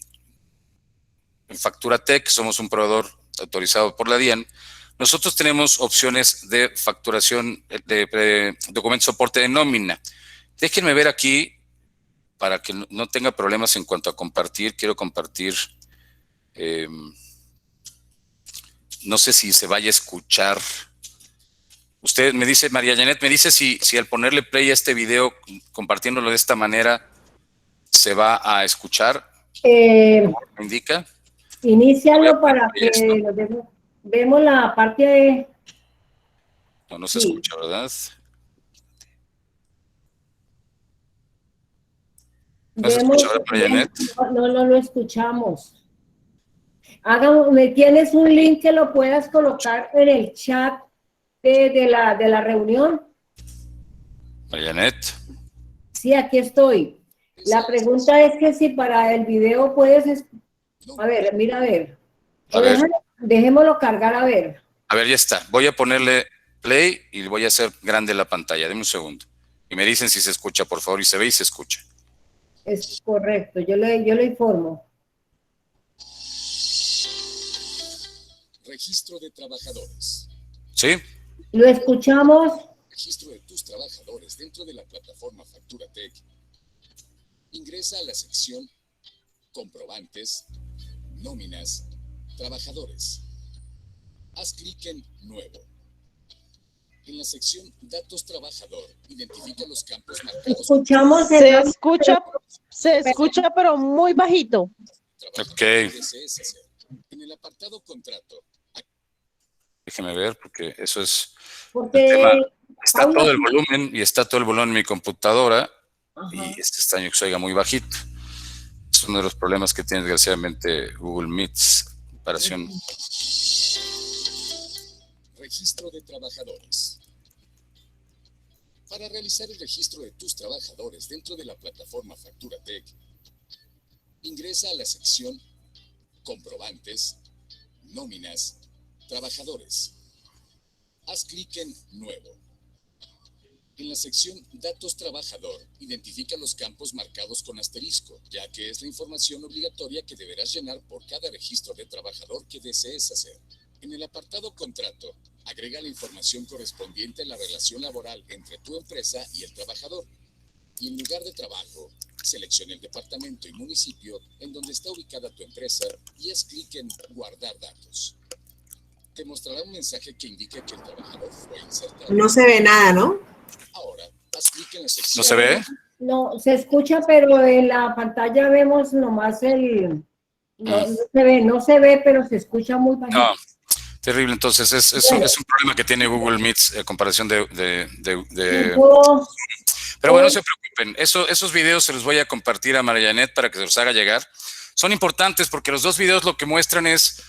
FacturaTech, somos un proveedor autorizado por la DIAN. Nosotros tenemos opciones de facturación de documento soporte de nómina. Déjenme ver aquí, para que no tenga problemas en cuanto a compartir. Quiero compartir. No sé si se vaya a escuchar. Usted me dice, María Janet, me dice si al ponerle play a este video, compartiéndolo de esta manera, se va a escuchar. ¿Me indica? Inícialo para que vemos la parte de... No se escucha, ¿verdad? ¿No se escucha, verdad, María Janet? No lo escuchamos. ¿Me tienes un link que lo puedas colocar en el chat de la reunión? María Janet. Sí, aquí estoy. La pregunta es que si para el video puedes... A ver, mira, a ver. Dejémoslo cargar, a ver. A ver, ya está. Voy a ponerle play y voy a hacer grande la pantalla. Deme un segundo. Y me dicen si se escucha, por favor, y se ve y se escucha. Es correcto, yo le informo. Registro de trabajadores. ¿Sí? ¿Lo escuchamos? Registro de tus trabajadores dentro de la plataforma FacturaTech. Ingresa a la sección Comprobantes, Nóminas, Trabajadores. Haz clic en Nuevo. En la sección Datos Trabajador, identifica los campos marcados. Escuchamos. Se escucha, pero muy bajito. Ok. En el apartado Contrato. Déjeme ver, porque eso es... Porque está todo el volumen y está todo el volumen en mi computadora. Ajá. Y este extraño que se oiga muy bajito. Es uno de los problemas que tiene desgraciadamente Google Meets. Comparación. Registro de trabajadores. Para realizar el registro de tus trabajadores dentro de la plataforma FacturaTech, Ingresa a la sección Comprobantes, Nóminas, Trabajadores. Haz clic en Nuevo. En la sección Datos Trabajador, identifica los campos marcados con asterisco, ya que es la información obligatoria que deberás llenar por cada registro de trabajador que desees hacer. En el apartado Contrato, agrega la información correspondiente a la relación laboral entre tu empresa y el trabajador. Y en lugar de trabajo, selecciona el departamento y municipio en donde está ubicada tu empresa y haz clic en Guardar datos. Te mostrará un mensaje que indica que el trabajador fue insertado. No se ve nada, ¿no? Ahora, haz clic en la sección. ¿No se ve? No, se escucha, pero en la pantalla vemos nomás el... No se ve, pero se escucha muy bajito. No, terrible. Entonces, es un problema que tiene Google Meets en comparación de... Pero bueno, no se preocupen. Esos videos se los voy a compartir a María Janet para que se los haga llegar. Son importantes porque los dos videos lo que muestran es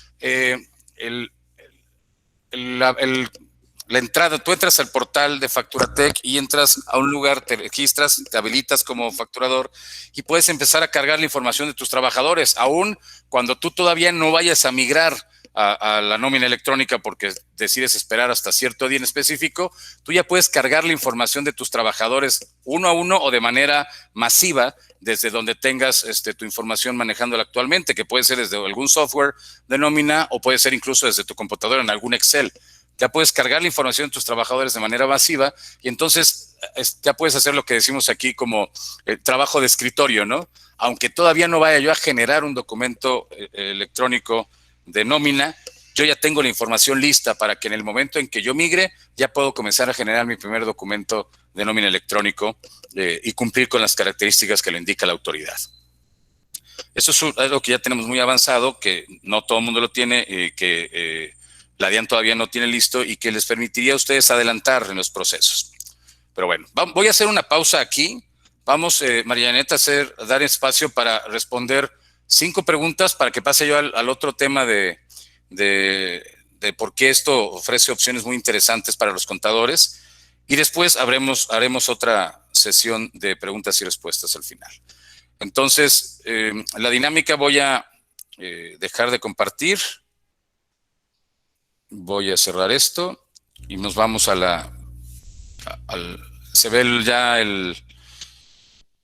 la entrada. Tú entras al portal de Facturatech y entras a un lugar, te registras, te habilitas como facturador y puedes empezar a cargar la información de tus trabajadores, aún cuando tú todavía no vayas a migrar a la nómina electrónica porque decides esperar hasta cierto día en específico. Tú ya puedes cargar la información de tus trabajadores uno a uno o de manera masiva desde donde tengas tu información manejándola actualmente, que puede ser desde algún software de nómina o puede ser incluso desde tu computadora en algún Excel. Ya puedes cargar la información de tus trabajadores de manera masiva y entonces ya puedes hacer lo que decimos aquí como trabajo de escritorio, ¿no? Aunque todavía no vaya yo a generar un documento electrónico de nómina, yo ya tengo la información lista para que en el momento en que yo migre, ya puedo comenzar a generar mi primer documento de nómina electrónico y cumplir con las características que lo indica la autoridad. Eso es algo que ya tenemos muy avanzado, que no todo el mundo lo tiene, que la DIAN todavía no tiene listo y que les permitiría a ustedes adelantar en los procesos. Pero bueno, voy a hacer una pausa aquí. Vamos, María Janet, a dar espacio para responder 5 preguntas para que pase yo al otro tema de por qué esto ofrece opciones muy interesantes para los contadores y después haremos otra sesión de preguntas y respuestas al final. Entonces, la dinámica voy a dejar de compartir. Voy a cerrar esto y nos vamos a se ve ya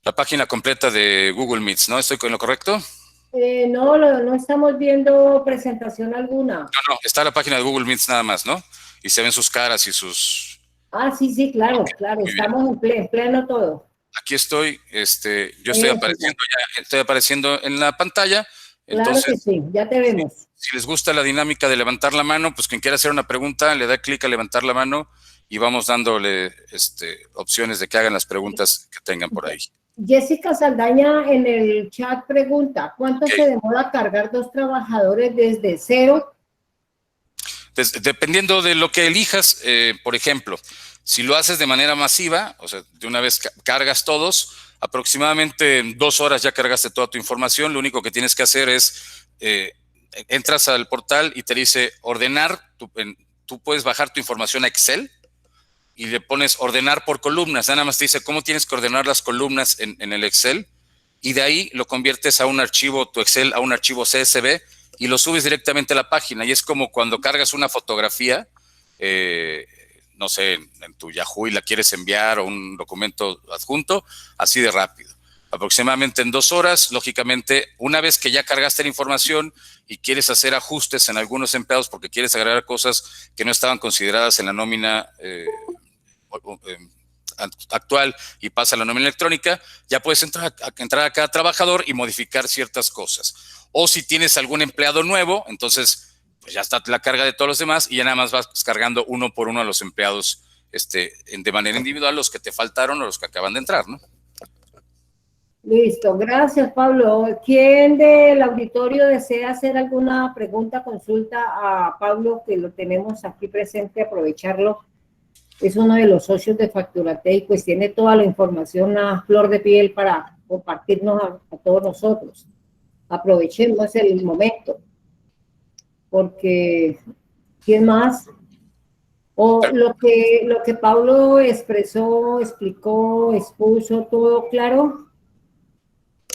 la página completa de Google Meets, ¿no? ¿Estoy con lo correcto? No estamos viendo presentación alguna. No, está la página de Google Meets nada más, ¿no? Y se ven sus caras y sus... Ah, sí, claro, estamos en pleno todo. Aquí estoy, yo estoy apareciendo en la pantalla. Entonces, claro que sí, ya te vemos. Si les gusta la dinámica de levantar la mano, pues quien quiera hacer una pregunta, le da clic a levantar la mano y vamos dándole opciones de que hagan las preguntas que tengan por ahí. Jessica Saldaña en el chat pregunta, ¿cuánto se demora cargar 2 trabajadores desde cero? Dependiendo de lo que elijas, por ejemplo, si lo haces de manera masiva, o sea, de una vez cargas todos, aproximadamente en 2 horas ya cargaste toda tu información. Lo único que tienes que hacer es, entras al portal y te dice ordenar, tú puedes bajar tu información a Excel y le pones ordenar por columnas. Nada más te dice cómo tienes que ordenar las columnas en el Excel y de ahí lo conviertes a un archivo, tu Excel a un archivo CSV y lo subes directamente a la página. Y es como cuando cargas una fotografía, no sé, en tu Yahoo y la quieres enviar o un documento adjunto, así de rápido. Aproximadamente en 2 horas, lógicamente, una vez que ya cargaste la información y quieres hacer ajustes en algunos empleados porque quieres agregar cosas que no estaban consideradas en la nómina actual y pasa a la nómina electrónica, ya puedes entrar a cada trabajador y modificar ciertas cosas. O si tienes algún empleado nuevo, entonces pues ya está la carga de todos los demás y ya nada más vas cargando uno por uno a los empleados de manera individual, los que te faltaron o los que acaban de entrar, ¿no? Listo, gracias Pablo. ¿Quién del auditorio desea hacer alguna pregunta, consulta a Pablo, que lo tenemos aquí presente, aprovecharlo? Es uno de los socios de Facturatech y pues tiene toda la información a flor de piel para compartirnos a todos nosotros. Aprovechemos el momento, porque ¿quién más? O lo que Pablo expresó, explicó, expuso, todo claro.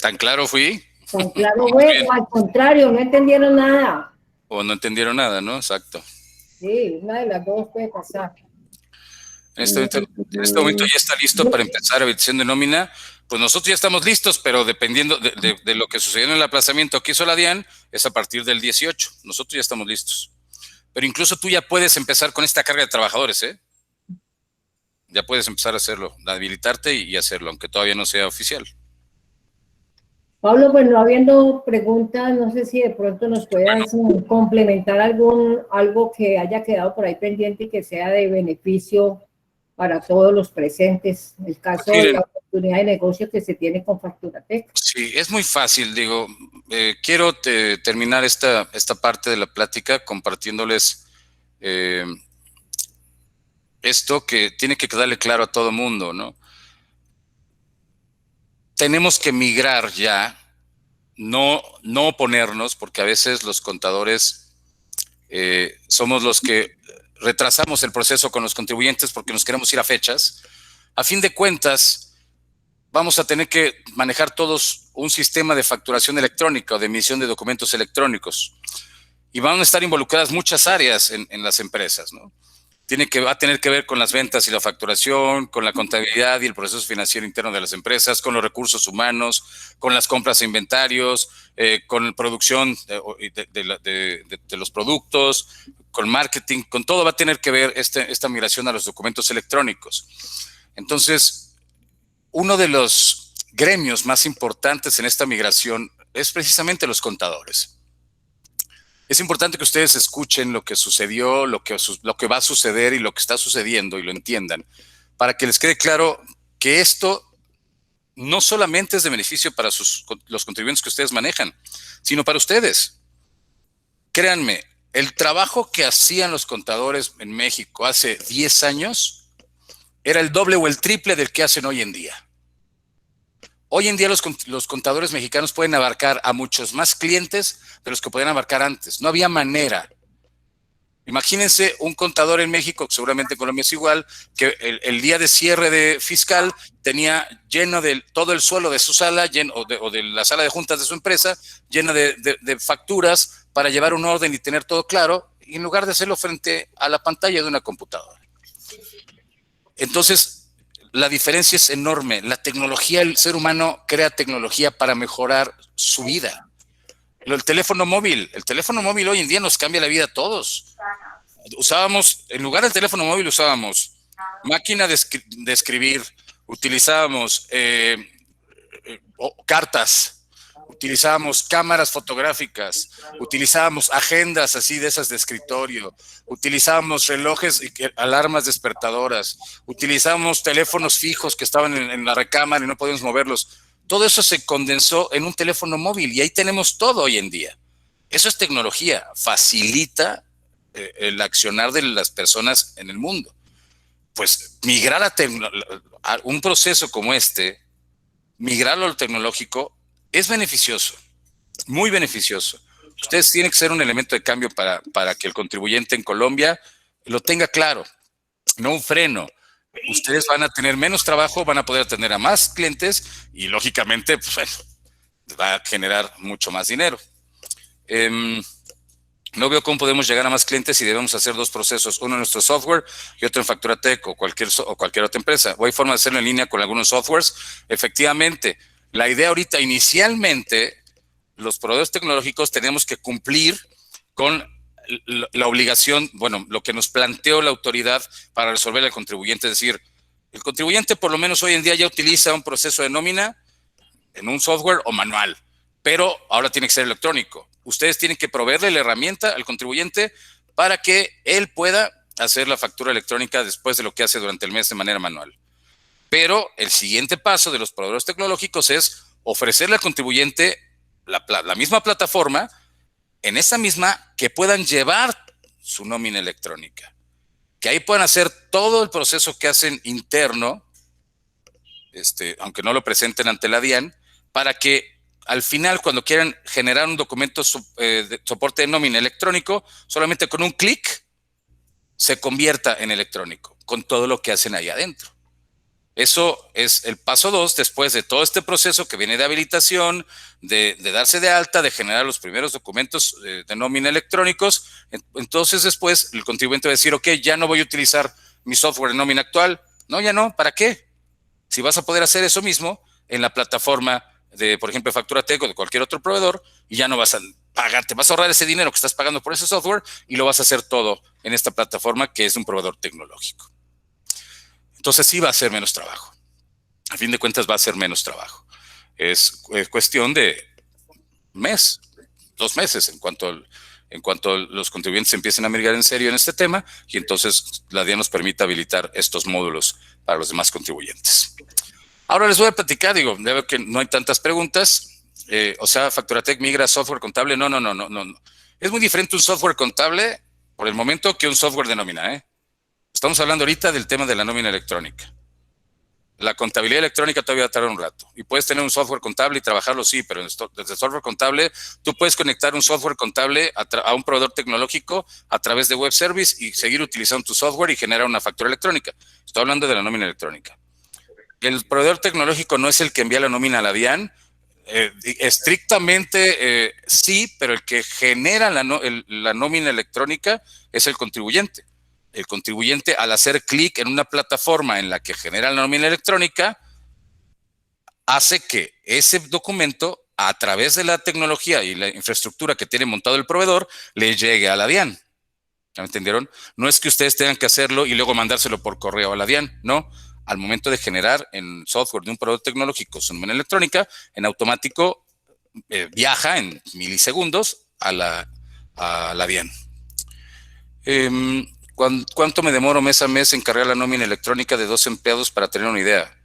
¿Tan claro fui? Tan claro fue, o al contrario, no entendieron nada. O no entendieron nada, ¿no? Exacto. Sí, una de las dos puede pasar. En este momento ya está listo para empezar la habilitación de nómina. Pues nosotros ya estamos listos, pero dependiendo de lo que sucedió en el aplazamiento que hizo la DIAN, es a partir del 18. Nosotros ya estamos listos. Pero incluso tú ya puedes empezar con esta carga de trabajadores, ¿eh? Ya puedes empezar a hacerlo, habilitarte y hacerlo, aunque todavía no sea oficial. Pablo, pues no habiendo preguntas, no sé si de pronto nos puedas complementar algo que haya quedado por ahí pendiente y que sea de beneficio para todos los presentes. El caso Pues miren, de la oportunidad de negocio que se tiene con Facturatec. Sí, es muy fácil, digo, quiero terminar esta parte de la plática compartiéndoles esto que tiene que quedarle claro a todo mundo, ¿no? Tenemos que migrar ya, no oponernos, porque a veces los contadores somos los que retrasamos el proceso con los contribuyentes porque nos queremos ir a fechas. A fin de cuentas, vamos a tener que manejar todos un sistema de facturación electrónica o de emisión de documentos electrónicos. Y van a estar involucradas muchas áreas en las empresas, ¿no? Va a tener que ver con las ventas y la facturación, con la contabilidad y el proceso financiero interno de las empresas, con los recursos humanos, con las compras e inventarios, con la producción de los productos, con marketing, con todo va a tener que ver esta migración a los documentos electrónicos. Entonces, uno de los gremios más importantes en esta migración es precisamente los contadores. Es importante que ustedes escuchen lo que sucedió, lo que va a suceder y lo que está sucediendo y lo entiendan, para que les quede claro que esto no solamente es de beneficio para los contribuyentes que ustedes manejan, sino para ustedes. Créanme, el trabajo que hacían los contadores en México hace 10 años era el doble o el triple del que hacen hoy en día. Hoy en día los contadores mexicanos pueden abarcar a muchos más clientes de los que podían abarcar antes. No había manera. Imagínense un contador en México, seguramente en Colombia es igual, que el día de cierre de fiscal tenía lleno de todo el suelo de su sala o de la sala de juntas de su empresa, llena de facturas para llevar un orden y tener todo claro, y en lugar de hacerlo frente a la pantalla de una computadora. Entonces, la diferencia es enorme. La tecnología, el ser humano crea tecnología para mejorar su vida. El teléfono móvil hoy en día nos cambia la vida a todos. En lugar del teléfono móvil usábamos máquina de escribir, utilizábamos cartas, utilizábamos cámaras fotográficas, utilizábamos agendas así de esas de escritorio, utilizábamos relojes y alarmas despertadoras, utilizábamos teléfonos fijos que estaban en la recámara y no podíamos moverlos. Todo eso se condensó en un teléfono móvil y ahí tenemos todo hoy en día. Eso es tecnología, facilita el accionar de las personas en el mundo. Pues migrar a un proceso como este, migrarlo a lo tecnológico, es beneficioso, muy beneficioso. Ustedes tienen que ser un elemento de cambio para que el contribuyente en Colombia lo tenga claro, no un freno. Ustedes van a tener menos trabajo, van a poder atender a más clientes y lógicamente pues, bueno, va a generar mucho más dinero. No veo cómo podemos llegar a más clientes si debemos hacer dos procesos, uno en nuestro software y otro en Facturatec o cualquier otra empresa. ¿O hay forma de hacerlo en línea con algunos softwares? Efectivamente, la idea ahorita inicialmente, los proveedores tecnológicos tenemos que cumplir con la obligación, bueno, lo que nos planteó la autoridad para resolver al contribuyente, es decir, el contribuyente por lo menos hoy en día ya utiliza un proceso de nómina en un software o manual, pero ahora tiene que ser electrónico. Ustedes tienen que proveerle la herramienta al contribuyente para que él pueda hacer la factura electrónica después de lo que hace durante el mes de manera manual. Pero el siguiente paso de los proveedores tecnológicos es ofrecerle al contribuyente la misma plataforma, en esa misma que puedan llevar su nómina electrónica, que ahí puedan hacer todo el proceso que hacen interno, aunque no lo presenten ante la DIAN, para que al final, cuando quieran generar un documento de soporte de nómina electrónico, solamente con un clic se convierta en electrónico, con todo lo que hacen ahí adentro. Eso es el paso 2 después de todo este proceso que viene de habilitación, de darse de alta, de generar los primeros documentos de nómina electrónicos. Entonces después el contribuyente va a decir, ok, ya no voy a utilizar mi software de nómina actual. No, ya no, ¿para qué? Si vas a poder hacer eso mismo en la plataforma de, por ejemplo, FacturaTech o de cualquier otro proveedor, y ya no vas a pagar, te vas a ahorrar ese dinero que estás pagando por ese software y lo vas a hacer todo en esta plataforma que es de un proveedor tecnológico. Entonces sí va a ser menos trabajo. A fin de cuentas va a ser menos trabajo. Es cuestión de mes, 2 meses en cuanto los contribuyentes empiecen a mirar en serio en este tema, y entonces la DIAN nos permite habilitar estos módulos para los demás contribuyentes. Ahora les voy a platicar, digo, ya veo que no hay tantas preguntas. O sea, FacturaTech migra software contable. No. Es muy diferente un software contable por el momento que un software de nómina, ¿eh? Estamos hablando ahorita del tema de la nómina electrónica. La contabilidad electrónica todavía tarda un rato. Y puedes tener un software contable y trabajarlo, sí, pero desde el software contable, tú puedes conectar un software contable a un proveedor tecnológico a través de web service y seguir utilizando tu software y generar una factura electrónica. Estoy hablando de la nómina electrónica. El proveedor tecnológico no es el que envía la nómina a la DIAN. Estrictamente sí, pero el que genera la nómina electrónica es el contribuyente. El contribuyente, al hacer clic en una plataforma en la que genera la nómina electrónica, hace que ese documento, a través de la tecnología y la infraestructura que tiene montado el proveedor, le llegue a la DIAN. ¿Ya me entendieron? No es que ustedes tengan que hacerlo y luego mandárselo por correo a la DIAN, no. Al momento de generar en software de un proveedor tecnológico su nómina electrónica, en automático viaja en milisegundos a la DIAN. ¿Cuánto me demoro mes a mes en cargar la nómina electrónica de 2 empleados para tener una idea?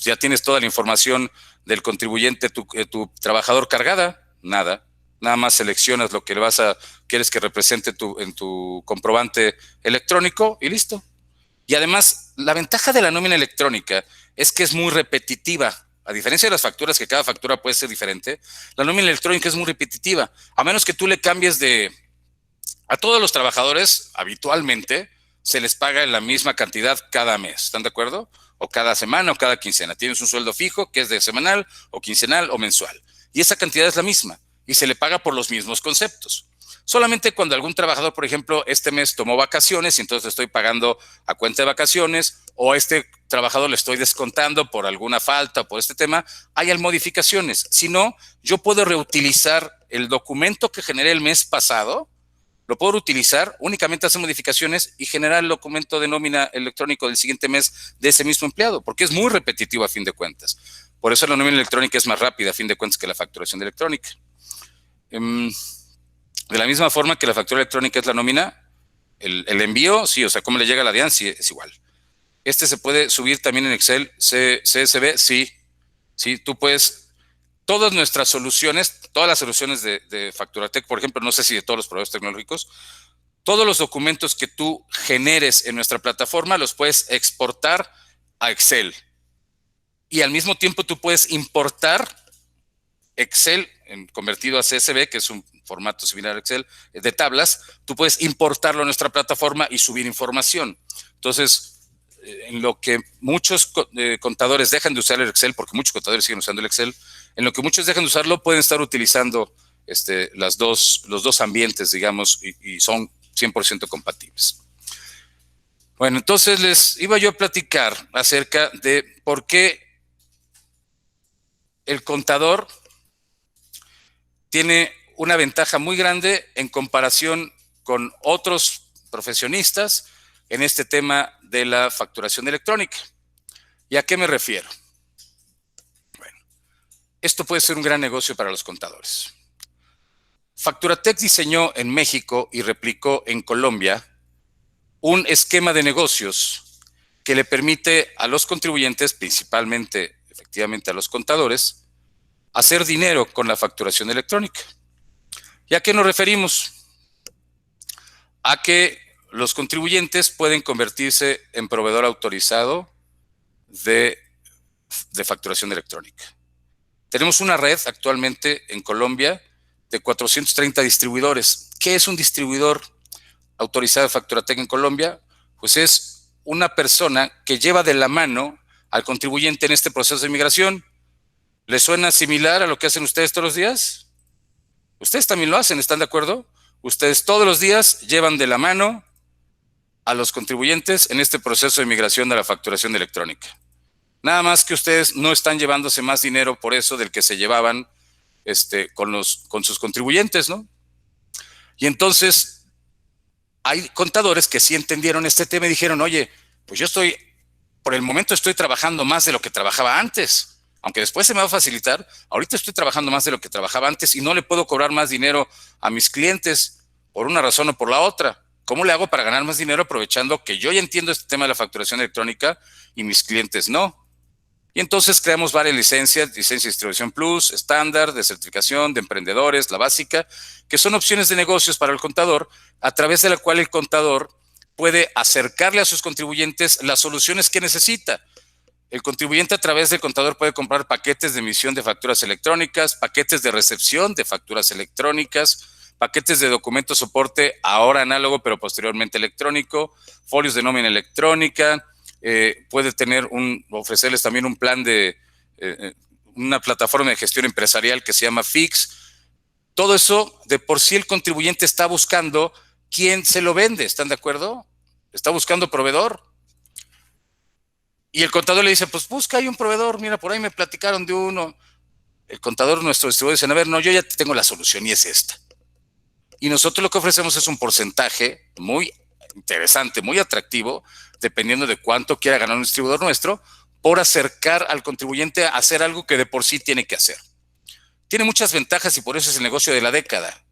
Ya tienes toda la información del contribuyente, tu trabajador cargada, nada más seleccionas lo que quieres que represente en tu comprobante electrónico y listo. Y además, la ventaja de la nómina electrónica es que es muy repetitiva. A diferencia de las facturas, que cada factura puede ser diferente, la nómina electrónica es muy repetitiva. A menos que tú le cambies a todos los trabajadores, habitualmente, se les paga la misma cantidad cada mes. ¿Están de acuerdo? O cada semana o cada quincena. Tienes un sueldo fijo que es de semanal o quincenal o mensual. Y esa cantidad es la misma y se le paga por los mismos conceptos. Solamente cuando algún trabajador, por ejemplo, este mes tomó vacaciones y entonces le estoy pagando a cuenta de vacaciones, o a este trabajador le estoy descontando por alguna falta o por este tema, hay modificaciones. Si no, yo puedo reutilizar el documento que generé el mes pasado, lo puedo utilizar, únicamente hacer modificaciones y generar el documento de nómina electrónico del siguiente mes de ese mismo empleado, porque es muy repetitivo a fin de cuentas. Por eso la nómina electrónica es más rápida a fin de cuentas que la facturación electrónica. De la misma forma que la factura electrónica es la nómina, el envío, sí, o sea, cómo le llega a la DIAN, sí, es igual. Se puede subir también en Excel, CSV, sí, tú puedes. Todas nuestras soluciones, todas las soluciones de FacturaTech, por ejemplo, no sé si de todos los proveedores tecnológicos, todos los documentos que tú generes en nuestra plataforma los puedes exportar a Excel. Y al mismo tiempo tú puedes importar Excel convertido a CSV, que es un formato similar a Excel, de tablas. Tú puedes importarlo a nuestra plataforma y subir información. Entonces, en lo que muchos contadores dejan de usar el Excel, porque muchos contadores siguen usando el Excel, en lo que muchos dejan de usarlo, pueden estar utilizando los dos ambientes, digamos, y son 100% compatibles. Bueno, entonces les iba yo a platicar acerca de por qué el contador tiene una ventaja muy grande en comparación con otros profesionistas en este tema de la facturación electrónica. ¿Y a qué me refiero? Bueno, esto puede ser un gran negocio para los contadores. FacturaTech diseñó en México y replicó en Colombia un esquema de negocios que le permite a los contribuyentes, principalmente, efectivamente, a los contadores, hacer dinero con la facturación electrónica. ¿Y a qué nos referimos? A que los contribuyentes pueden convertirse en proveedor autorizado de facturación electrónica. Tenemos una red actualmente en Colombia de 430 distribuidores. ¿Qué es un distribuidor autorizado de FacturaTech en Colombia? Pues es una persona que lleva de la mano al contribuyente en este proceso de migración. ¿Les suena similar a lo que hacen ustedes todos los días? Ustedes también lo hacen, ¿están de acuerdo? Ustedes todos los días llevan de la mano a los contribuyentes en este proceso de migración de la facturación electrónica. Nada más que ustedes no están llevándose más dinero por eso del que se llevaban con sus contribuyentes, ¿no? Y entonces hay contadores que sí entendieron este tema y dijeron, oye, pues yo por el momento estoy trabajando más de lo que trabajaba antes, aunque después se me va a facilitar, ahorita estoy trabajando más de lo que trabajaba antes y no le puedo cobrar más dinero a mis clientes por una razón o por la otra. ¿Cómo le hago para ganar más dinero aprovechando que yo ya entiendo este tema de la facturación electrónica y mis clientes no? Y entonces creamos varias licencias, licencia de distribución plus, estándar, de certificación, de emprendedores, la básica, que son opciones de negocios para el contador, a través de la cual el contador puede acercarle a sus contribuyentes las soluciones que necesita. El contribuyente a través del contador puede comprar paquetes de emisión de facturas electrónicas, paquetes de recepción de facturas electrónicas, paquetes de documento soporte, ahora análogo, pero posteriormente electrónico, folios de nómina electrónica, puede ofrecerles también un plan de una plataforma de gestión empresarial que se llama Fix. Todo eso, de por sí el contribuyente está buscando quién se lo vende, ¿están de acuerdo? Está buscando proveedor. Y el contador le dice, pues busca ahí un proveedor, mira, por ahí me platicaron de uno. El contador, nuestro distribuidor, dice, a ver, no, yo ya tengo la solución y es esta. Y nosotros lo que ofrecemos es un porcentaje muy interesante, muy atractivo, dependiendo de cuánto quiera ganar un distribuidor nuestro, por acercar al contribuyente a hacer algo que de por sí tiene que hacer. Tiene muchas ventajas y por eso es el negocio de la década.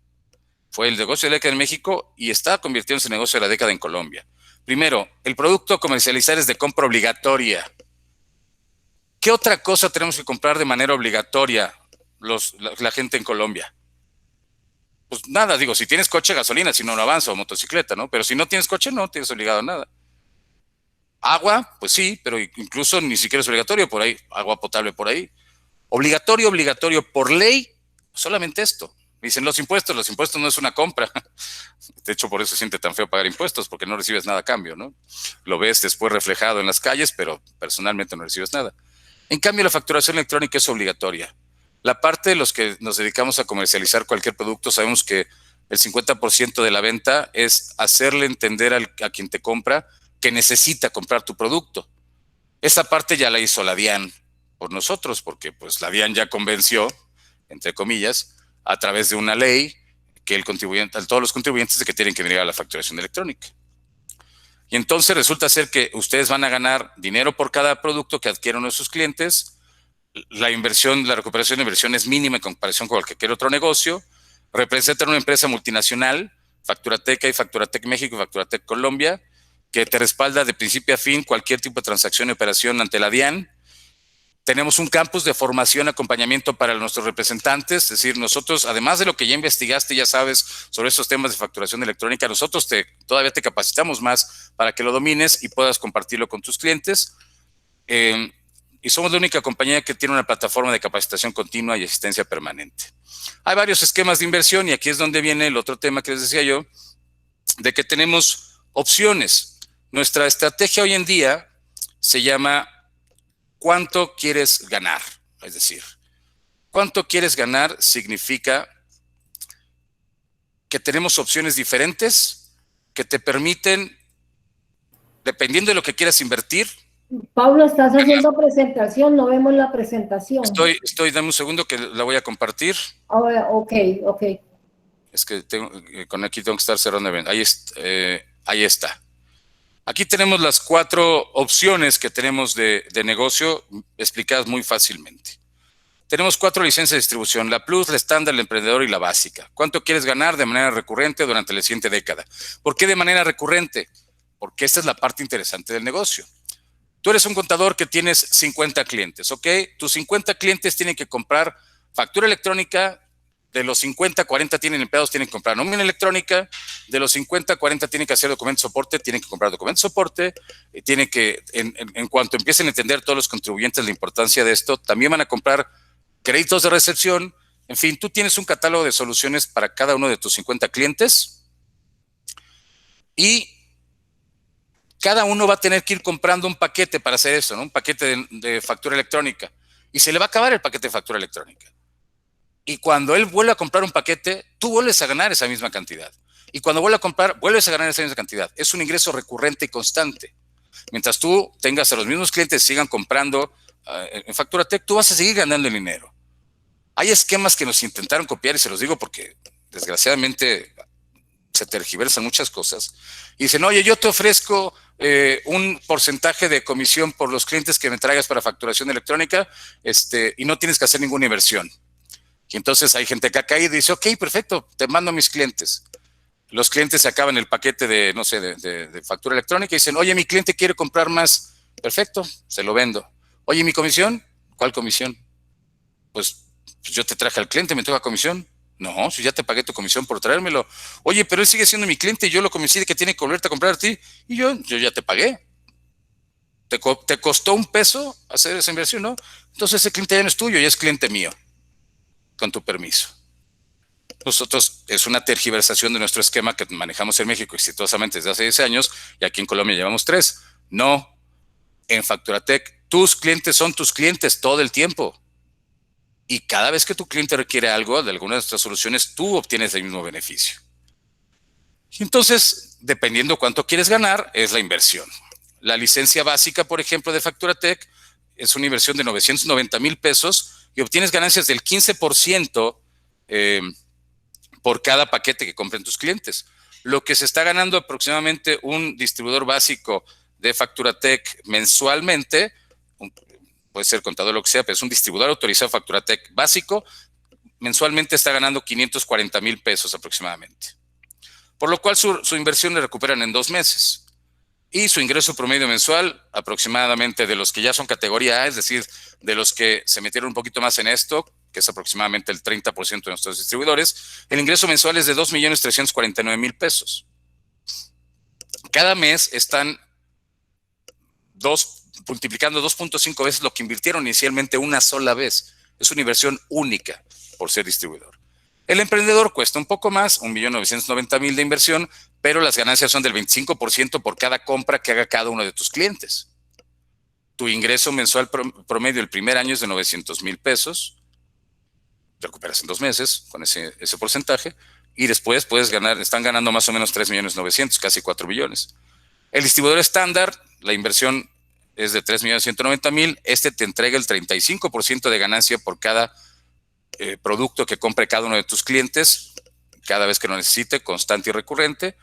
Fue el negocio de la década en México y está convirtiéndose en el negocio de la década en Colombia. Primero, el producto a comercializar es de compra obligatoria. ¿Qué otra cosa tenemos que comprar de manera obligatoria la gente en Colombia? Pues nada, digo, si tienes coche, gasolina, si no, no avanza, o motocicleta, ¿no? Pero si no tienes coche, no tienes obligado a nada. Agua, pues sí, pero incluso ni siquiera es obligatorio por ahí, agua potable por ahí. Obligatorio por ley, solamente esto. Dicen los impuestos no es una compra. De hecho, por eso se siente tan feo pagar impuestos, porque no recibes nada a cambio, ¿no? Lo ves después reflejado en las calles, pero personalmente no recibes nada. En cambio, la facturación electrónica es obligatoria. La parte de los que nos dedicamos a comercializar cualquier producto, sabemos que el 50% de la venta es hacerle entender a quien te compra que necesita comprar tu producto. Esa parte ya la hizo la DIAN por nosotros, porque pues la DIAN ya convenció, entre comillas, a través de una ley que a todos los contribuyentes de que tienen que venir a la facturación electrónica. Y entonces resulta ser que ustedes van a ganar dinero por cada producto que adquieren nuestros clientes. La inversión, la recuperación de inversión es mínima en comparación con cualquier otro negocio. Representan una empresa multinacional, Facturatec y Facturatec México y Facturatec Colombia, que te respalda de principio a fin cualquier tipo de transacción y operación ante la DIAN. Tenemos un campus de formación, acompañamiento para nuestros representantes, es decir, nosotros, además de lo que ya investigaste, ya sabes sobre estos temas de facturación electrónica, nosotros todavía te capacitamos más para que lo domines y puedas compartirlo con tus clientes. Y somos la única compañía que tiene una plataforma de capacitación continua y asistencia permanente. Hay varios esquemas de inversión y aquí es donde viene el otro tema que les decía yo, de que tenemos opciones. Nuestra estrategia hoy en día se llama ¿cuánto quieres ganar? Es decir, ¿cuánto quieres ganar? Significa que tenemos opciones diferentes que te permiten, dependiendo de lo que quieras invertir. Pablo, estás haciendo presentación, no vemos la presentación. Dame un segundo que la voy a compartir. Ok. Es que con aquí tengo que estar cerrando. Ahí está. Aquí tenemos las 4 opciones que tenemos de negocio explicadas muy fácilmente. Tenemos 4 licencias de distribución, la Plus, la estándar, la emprendedor y la básica. ¿Cuánto quieres ganar de manera recurrente durante la siguiente década? ¿Por qué de manera recurrente? Porque esta es la parte interesante del negocio. Tú eres un contador que tienes 50 clientes, ¿ok? Tus 50 clientes tienen que comprar factura electrónica. De los 50, 40 tienen empleados, tienen que comprar nómina electrónica. De los 50, 40 tienen que hacer documento de soporte, tienen que comprar documento de soporte. Tienen que, en cuanto empiecen a entender todos los contribuyentes la importancia de esto, también van a comprar créditos de recepción. En fin, tú tienes un catálogo de soluciones para cada uno de tus 50 clientes. Y cada uno va a tener que ir comprando un paquete para hacer eso, ¿no? Un paquete de factura electrónica. Y se le va a acabar el paquete de factura electrónica. Y cuando él vuelve a comprar un paquete, tú vuelves a ganar esa misma cantidad. Y cuando vuelve a comprar, vuelves a ganar esa misma cantidad. Es un ingreso recurrente y constante. Mientras tú tengas a los mismos clientes sigan comprando en FacturaTech, tú vas a seguir ganando el dinero. Hay esquemas que nos intentaron copiar, y se los digo porque desgraciadamente se tergiversan muchas cosas. Y dicen, oye, yo te ofrezco un porcentaje de comisión por los clientes que me traigas para facturación electrónica, y no tienes que hacer ninguna inversión. Y entonces hay gente que ha caído y dice, ok, perfecto, te mando a mis clientes. Los clientes se acaban el paquete de, no sé, de factura electrónica y dicen, oye, mi cliente quiere comprar más. Perfecto, se lo vendo. Oye, ¿mi comisión? ¿Cuál comisión? Pues yo te traje al cliente, ¿me toca comisión? No, si ya te pagué tu comisión por traérmelo. Oye, pero él sigue siendo mi cliente y yo lo convencí de que tiene que volverte a comprar a ti. Y yo ya te pagué. ¿Te costó $1 hacer esa inversión? ¿No? Entonces ese cliente ya no es tuyo, ya es cliente mío. Con tu permiso. Nosotros, es una tergiversación de nuestro esquema que manejamos en México exitosamente desde hace 10 años y aquí en Colombia llevamos 3. No, en FacturaTech, tus clientes son tus clientes todo el tiempo. Y cada vez que tu cliente requiere algo de alguna de nuestras soluciones, tú obtienes el mismo beneficio. Y entonces, dependiendo cuánto quieres ganar, es la inversión. La licencia básica, por ejemplo, de FacturaTech es una inversión de 990,000 pesos y obtienes ganancias del 15% por cada paquete que compren tus clientes. Lo que se está ganando aproximadamente un distribuidor básico de FacturaTech mensualmente, puede ser contador o lo que sea, pero es un distribuidor autorizado de FacturaTech básico, mensualmente está ganando 540,000 pesos aproximadamente. Por lo cual su inversión le recuperan en 2 meses. Y su ingreso promedio mensual, aproximadamente de los que ya son categoría A, es decir, de los que se metieron un poquito más en esto, que es aproximadamente el 30% de nuestros distribuidores, el ingreso mensual es de 2,349,000 pesos. Cada mes están multiplicando 2.5 veces lo que invirtieron inicialmente una sola vez. Es una inversión única por ser distribuidor. El emprendedor cuesta un poco más, 1,990,000 de inversión, pero las ganancias son del 25% por cada compra que haga cada uno de tus clientes. Tu ingreso mensual promedio el primer año es de 900,000 pesos. Recuperas en 2 meses con ese porcentaje y después puedes ganar, están ganando más o menos 3,900,000, casi 4 millones. El distribuidor estándar, la inversión es de 3,190,000. Te entrega el 35% de ganancia por cada producto que compre cada uno de tus clientes, cada vez que lo necesite, constante y recurrente.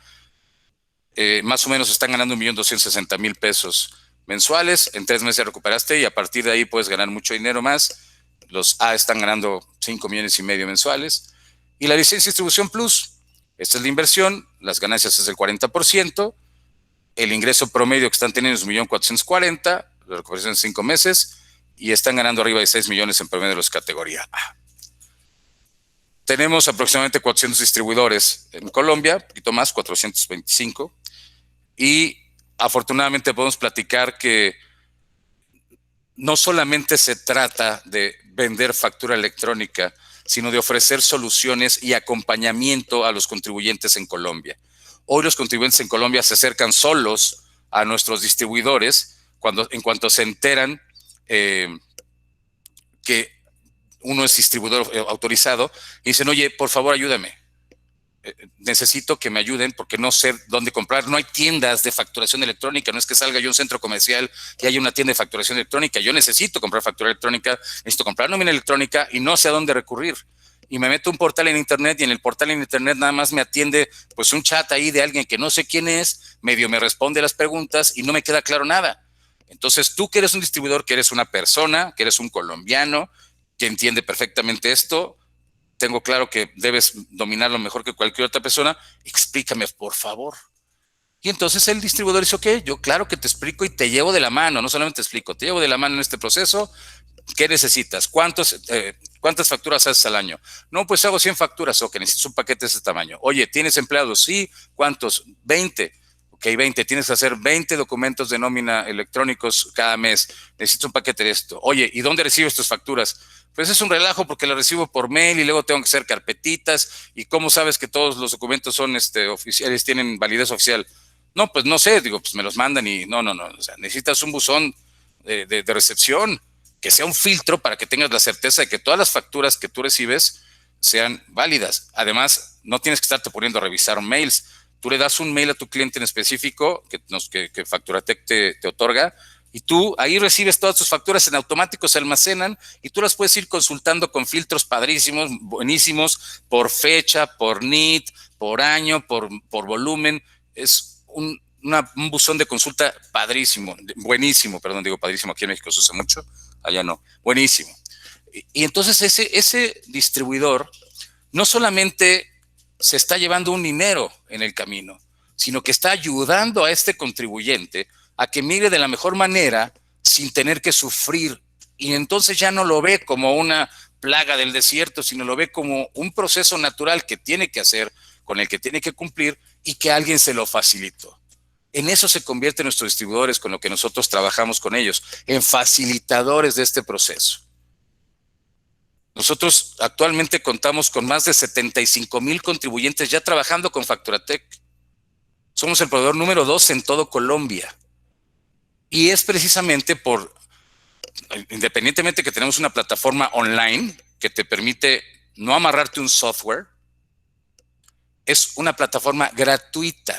Más o menos están ganando 1,260,000 pesos mensuales. En 3 meses recuperaste y a partir de ahí puedes ganar mucho dinero más. Los A están ganando 5,5 millones mensuales. Y la licencia Distribución Plus, esta es la inversión, las ganancias es del 40%, el ingreso promedio que están teniendo es 1,440,000, la recuperación en 5 meses, y están ganando arriba de 6 millones en promedio de los categoría A. Tenemos aproximadamente 400 distribuidores en Colombia, un poquito más, 425, y afortunadamente podemos platicar que no solamente se trata de vender factura electrónica, sino de ofrecer soluciones y acompañamiento a los contribuyentes en Colombia. Hoy los contribuyentes en Colombia se acercan solos a nuestros distribuidores en cuanto se enteran que uno es distribuidor autorizado y dicen, oye, por favor, ayúdame. Necesito que me ayuden porque no sé dónde comprar. No hay tiendas de facturación electrónica. No es que salga yo a un centro comercial y haya una tienda de facturación electrónica. Yo necesito comprar factura electrónica, necesito comprar nómina electrónica y no sé a dónde recurrir. Y me meto a un portal en internet y en el portal en internet nada más me atiende pues un chat ahí de alguien que no sé quién es, medio me responde las preguntas y no me queda claro nada. Entonces tú que eres un distribuidor, que eres una persona, que eres un colombiano, que entiende perfectamente esto, tengo claro que debes dominarlo mejor que cualquier otra persona, explícame, por favor. Y entonces el distribuidor dice, ok, yo claro que te explico y te llevo de la mano, no solamente te explico, te llevo de la mano en este proceso. ¿Qué necesitas? ¿Cuántas facturas haces al año? No, pues hago 100 facturas, ok, necesitas un paquete de ese tamaño. Oye, ¿tienes empleados? Sí, ¿cuántos? 20. Ok, 20, tienes que hacer 20 documentos de nómina electrónicos cada mes. Necesito un paquete de esto. Oye, ¿y dónde recibes tus facturas? Pues es un relajo porque las recibo por mail y luego tengo que hacer carpetitas. ¿Y cómo sabes que todos los documentos son oficiales, tienen validez oficial? No, pues no sé, digo, pues me los mandan y no, o sea, necesitas un buzón de recepción que sea un filtro para que tengas la certeza de que todas las facturas que tú recibes sean válidas. Además, no tienes que estarte poniendo a revisar mails. Tú le das un mail a tu cliente en específico que Facturatec te otorga y tú ahí recibes todas tus facturas en automático, se almacenan y tú las puedes ir consultando con filtros padrísimos, buenísimos, por fecha, por NIT, por año, por volumen. Es un buzón de consulta padrísimo, buenísimo, perdón, digo padrísimo, aquí en México se usa mucho, allá no, buenísimo. Y entonces ese distribuidor no solamente se está llevando un dinero en el camino, sino que está ayudando a este contribuyente a que mire de la mejor manera sin tener que sufrir. Y entonces ya no lo ve como una plaga del desierto, sino lo ve como un proceso natural que tiene que hacer, con el que tiene que cumplir y que alguien se lo facilitó. En eso se convierten nuestros distribuidores con lo que nosotros trabajamos con ellos, en facilitadores de este proceso. Nosotros actualmente contamos con más de 75,000 contribuyentes ya trabajando con Facturatec. Somos el proveedor número 2 en todo Colombia. Y es precisamente independientemente que tenemos una plataforma online que te permite no amarrarte un software, es una plataforma gratuita.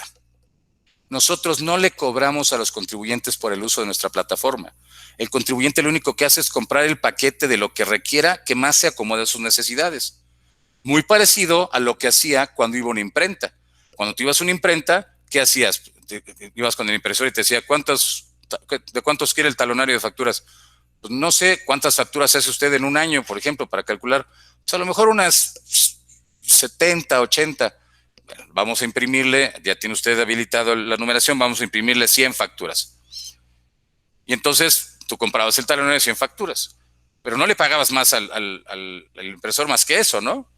Nosotros no le cobramos a los contribuyentes por el uso de nuestra plataforma. El contribuyente lo único que hace es comprar el paquete de lo que requiera que más se acomode a sus necesidades. Muy parecido a lo que hacía cuando iba a una imprenta. Cuando tú ibas a una imprenta, ¿qué hacías? Ibas con el impresor y te decía, ¿de cuántos quiere el talonario de facturas? Pues no sé cuántas facturas hace usted en un año, por ejemplo, para calcular. Pues a lo mejor unas 70, 80. Bueno, vamos a imprimirle, ya tiene usted habilitado la numeración, vamos a imprimirle 100 facturas. Y entonces tú comprabas el talonario de 100 facturas, pero no le pagabas más al impresor más que eso, ¿no?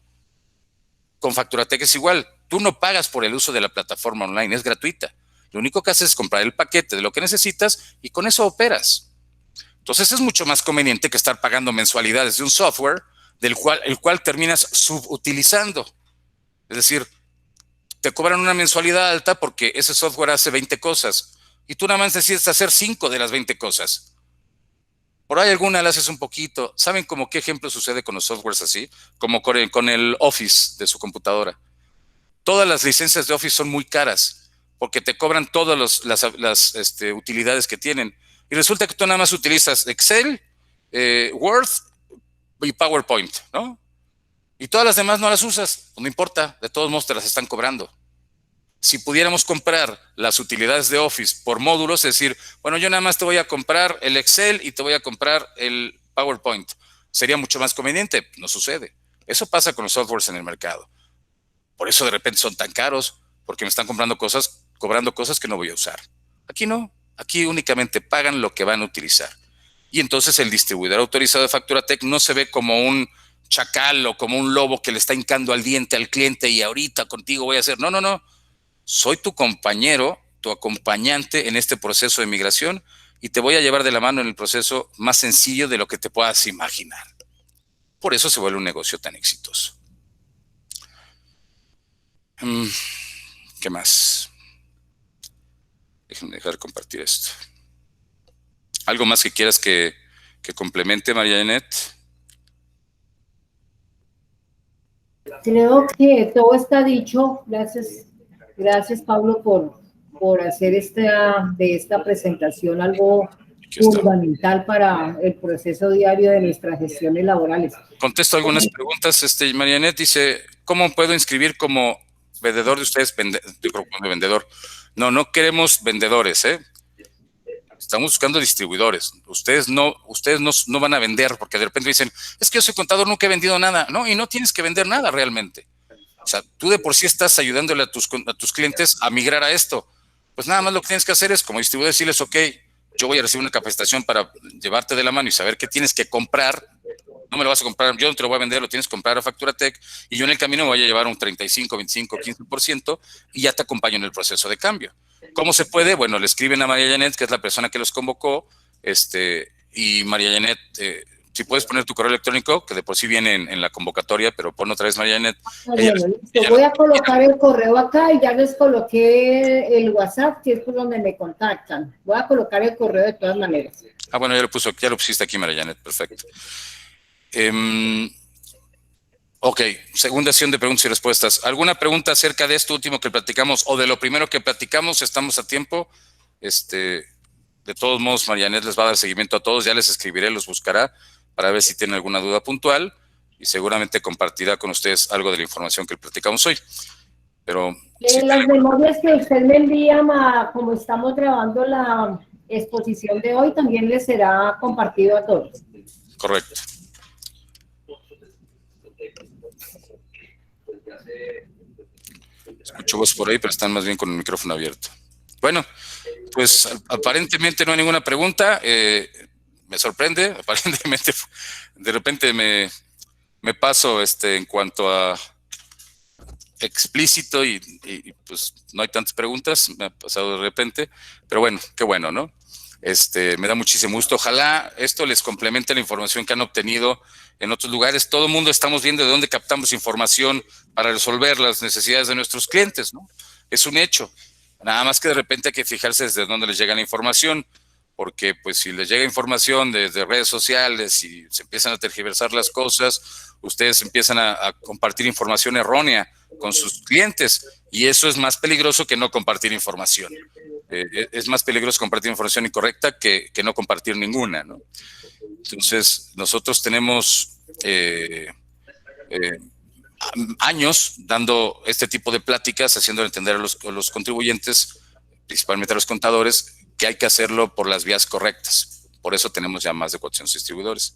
Con Facturatec es igual, tú no pagas por el uso de la plataforma online, es gratuita. Lo único que haces es comprar el paquete de lo que necesitas y con eso operas. Entonces es mucho más conveniente que estar pagando mensualidades de un software el cual terminas subutilizando. Es decir, te cobran una mensualidad alta porque ese software hace 20 cosas y tú nada más decides hacer 5 de las 20 cosas. Por ahí alguna le haces un poquito. ¿Saben cómo qué ejemplo sucede con los softwares así? Como con el Office de su computadora. Todas las licencias de Office son muy caras porque te cobran todas las utilidades que tienen. Y resulta que tú nada más utilizas Excel, Word y PowerPoint, ¿no? Y todas las demás no las usas, no importa, de todos modos te las están cobrando. Si pudiéramos comprar las utilidades de Office por módulos, es decir, bueno, yo nada más te voy a comprar el Excel y te voy a comprar el PowerPoint, sería mucho más conveniente. No sucede. Eso pasa con los softwares en el mercado. Por eso de repente son tan caros, porque me están cobrando cosas que no voy a usar. Aquí no, aquí únicamente pagan lo que van a utilizar. Y entonces el distribuidor autorizado de Facturatec no se ve como un chacal o como un lobo que le está hincando al diente al cliente y ahorita contigo voy a hacer. No. Soy tu compañero, tu acompañante en este proceso de migración y te voy a llevar de la mano en el proceso más sencillo de lo que te puedas imaginar. Por eso se vuelve un negocio tan exitoso. ¿Qué más? Déjenme dejar de compartir esto. ¿Algo más que quieras que complemente, María Janet? Creo que todo está dicho. Gracias Pablo, por hacer de esta presentación algo fundamental para el proceso diario de nuestras gestiones laborales. Contesto algunas preguntas. María Janet dice, ¿cómo puedo inscribir como vendedor de ustedes? Vendedor. No queremos vendedores, ¿eh? Estamos buscando distribuidores. Ustedes no van a vender porque de repente dicen, es que yo soy contador, nunca he vendido nada. No, y no tienes que vender nada realmente. O sea, tú de por sí estás ayudándole a tus clientes a migrar a esto. Pues nada más lo que tienes que hacer es, como distribuidor, decirles, ok, yo voy a recibir una capacitación para llevarte de la mano y saber qué tienes que comprar. No me lo vas a comprar, yo no te lo voy a vender, lo tienes que comprar a Facturatec y yo en el camino me voy a llevar un 35, 25, 15% y ya te acompaño en el proceso de cambio. ¿Cómo se puede? Bueno, le escriben a María Janet, que es la persona que los convocó, y María Janet si puedes poner tu correo electrónico, que de por sí viene en la convocatoria, pero pon otra vez María Janet. Voy a colocar el correo acá y ya les coloqué el WhatsApp, que es por donde me contactan. Voy a colocar el correo de todas maneras. Bueno, ya lo pusiste aquí, María Janet, perfecto. Ok, segunda sesión de preguntas y respuestas. ¿Alguna pregunta acerca de esto último que platicamos o de lo primero que platicamos? Estamos a tiempo. De todos modos, María Janet les va a dar seguimiento a todos. Ya les escribiré, los buscará para ver si tienen alguna duda puntual y seguramente compartirá con ustedes algo de la información que platicamos hoy. Pero las memorias que usted me envía, como estamos grabando la exposición de hoy, también les será compartido a todos. Correcto. Escucho voz por ahí, pero están más bien con el micrófono abierto. Bueno, pues aparentemente no hay ninguna pregunta. Me sorprende, aparentemente de repente me paso en cuanto a explícito y pues no hay tantas preguntas, me ha pasado de repente, pero bueno, qué bueno, ¿no? Me da muchísimo gusto. Ojalá esto les complemente la información que han obtenido en otros lugares. Todo el mundo estamos viendo de dónde captamos información para resolver las necesidades de nuestros clientes, ¿no? Es un hecho. Nada más que de repente hay que fijarse desde dónde les llega la información, porque pues si les llega información desde redes sociales y se empiezan a tergiversar las cosas, ustedes empiezan a compartir información errónea con sus clientes y eso es más peligroso que no compartir información. Es más peligroso compartir información incorrecta que no compartir ninguna, ¿no? Entonces, nosotros tenemos años dando este tipo de pláticas, haciendo entender a los contribuyentes, principalmente a los contadores, que hay que hacerlo por las vías correctas. Por eso tenemos ya más de 400 distribuidores.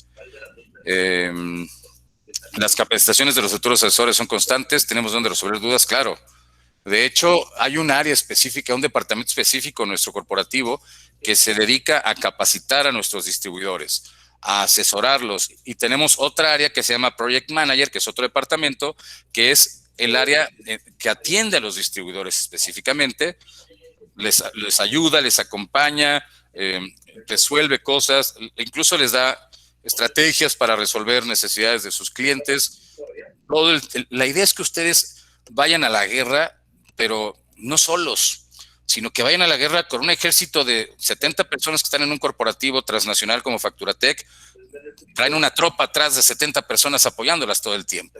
Las capacitaciones de los futuros asesores son constantes, tenemos donde resolver dudas, claro. De hecho, hay un área específica, un departamento específico en nuestro corporativo que se dedica a capacitar a nuestros distribuidores, a asesorarlos. Y tenemos otra área que se llama Project Manager, que es otro departamento, que es el área que atiende a los distribuidores específicamente, les ayuda, les acompaña, resuelve cosas, incluso les da estrategias para resolver necesidades de sus clientes. La idea es que ustedes vayan a la guerra, pero no solos, sino que vayan a la guerra con un ejército de 70 personas que están en un corporativo transnacional como FacturaTech. Traen una tropa atrás de 70 personas apoyándolas todo el tiempo,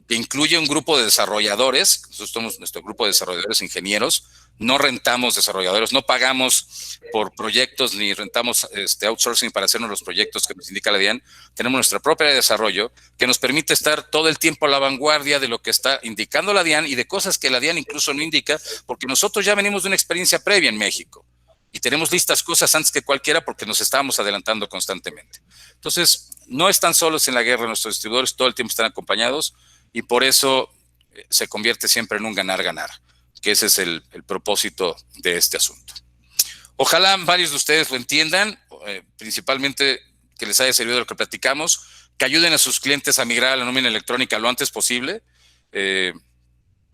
que incluye un grupo de desarrolladores. Nosotros somos nuestro grupo de desarrolladores ingenieros. No rentamos desarrolladores, no pagamos por proyectos ni rentamos outsourcing para hacernos los proyectos que nos indica la DIAN. Tenemos nuestra propia área de desarrollo que nos permite estar todo el tiempo a la vanguardia de lo que está indicando la DIAN y de cosas que la DIAN incluso no indica, porque nosotros ya venimos de una experiencia previa en México y tenemos listas cosas antes que cualquiera porque nos estábamos adelantando constantemente. Entonces, no están solos en la guerra nuestros distribuidores, todo el tiempo están acompañados y por eso se convierte siempre en un ganar-ganar, que ese es el propósito de este asunto. Ojalá varios de ustedes lo entiendan, principalmente que les haya servido lo que platicamos, que ayuden a sus clientes a migrar a la nómina electrónica lo antes posible.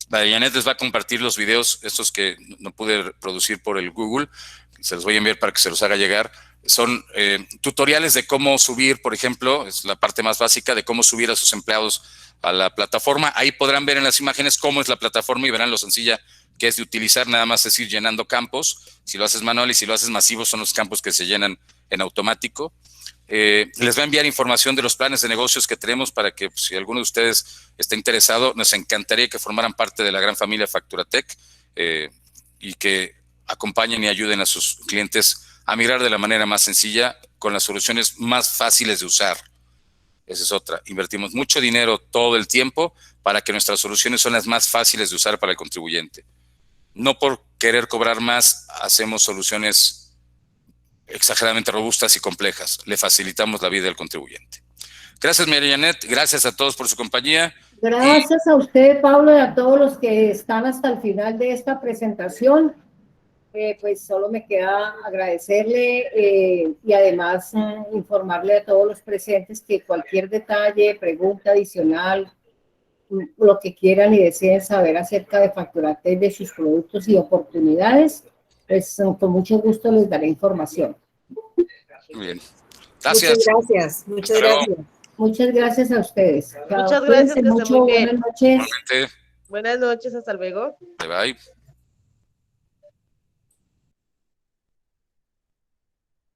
María Janet les va a compartir los videos, estos que no pude producir por el Google, se los voy a enviar para que se los haga llegar. Son tutoriales de cómo subir, por ejemplo, es la parte más básica de cómo subir a sus empleados a la plataforma. Ahí podrán ver en las imágenes cómo es la plataforma y verán lo sencilla que es de utilizar, nada más es ir llenando campos. Si lo haces manual y si lo haces masivo, son los campos que se llenan en automático. Les va a enviar información de los planes de negocios que tenemos para que pues, si alguno de ustedes está interesado, nos encantaría que formaran parte de la gran familia FacturaTech y que acompañen y ayuden a sus clientes a migrar de la manera más sencilla con las soluciones más fáciles de usar. Esa es otra. Invertimos mucho dinero todo el tiempo para que nuestras soluciones son las más fáciles de usar para el contribuyente. No por querer cobrar más, hacemos soluciones exageradamente robustas y complejas. Le facilitamos la vida al contribuyente. Gracias, María Janet. Gracias a todos por su compañía. Gracias a usted, Pablo, y a todos los que están hasta el final de esta presentación. Pues solo me queda agradecerle y además informarle a todos los presentes que cualquier detalle, pregunta adicional, lo que quieran y deseen saber acerca de FacturaTech, de sus productos y oportunidades, pues con mucho gusto les daré información. Muy bien. Gracias. Muchas gracias. Muchas gracias a ustedes. Muchas gracias, que esté muy bien. Buenas noches. Nuevamente. Buenas noches, hasta luego. Bye bye.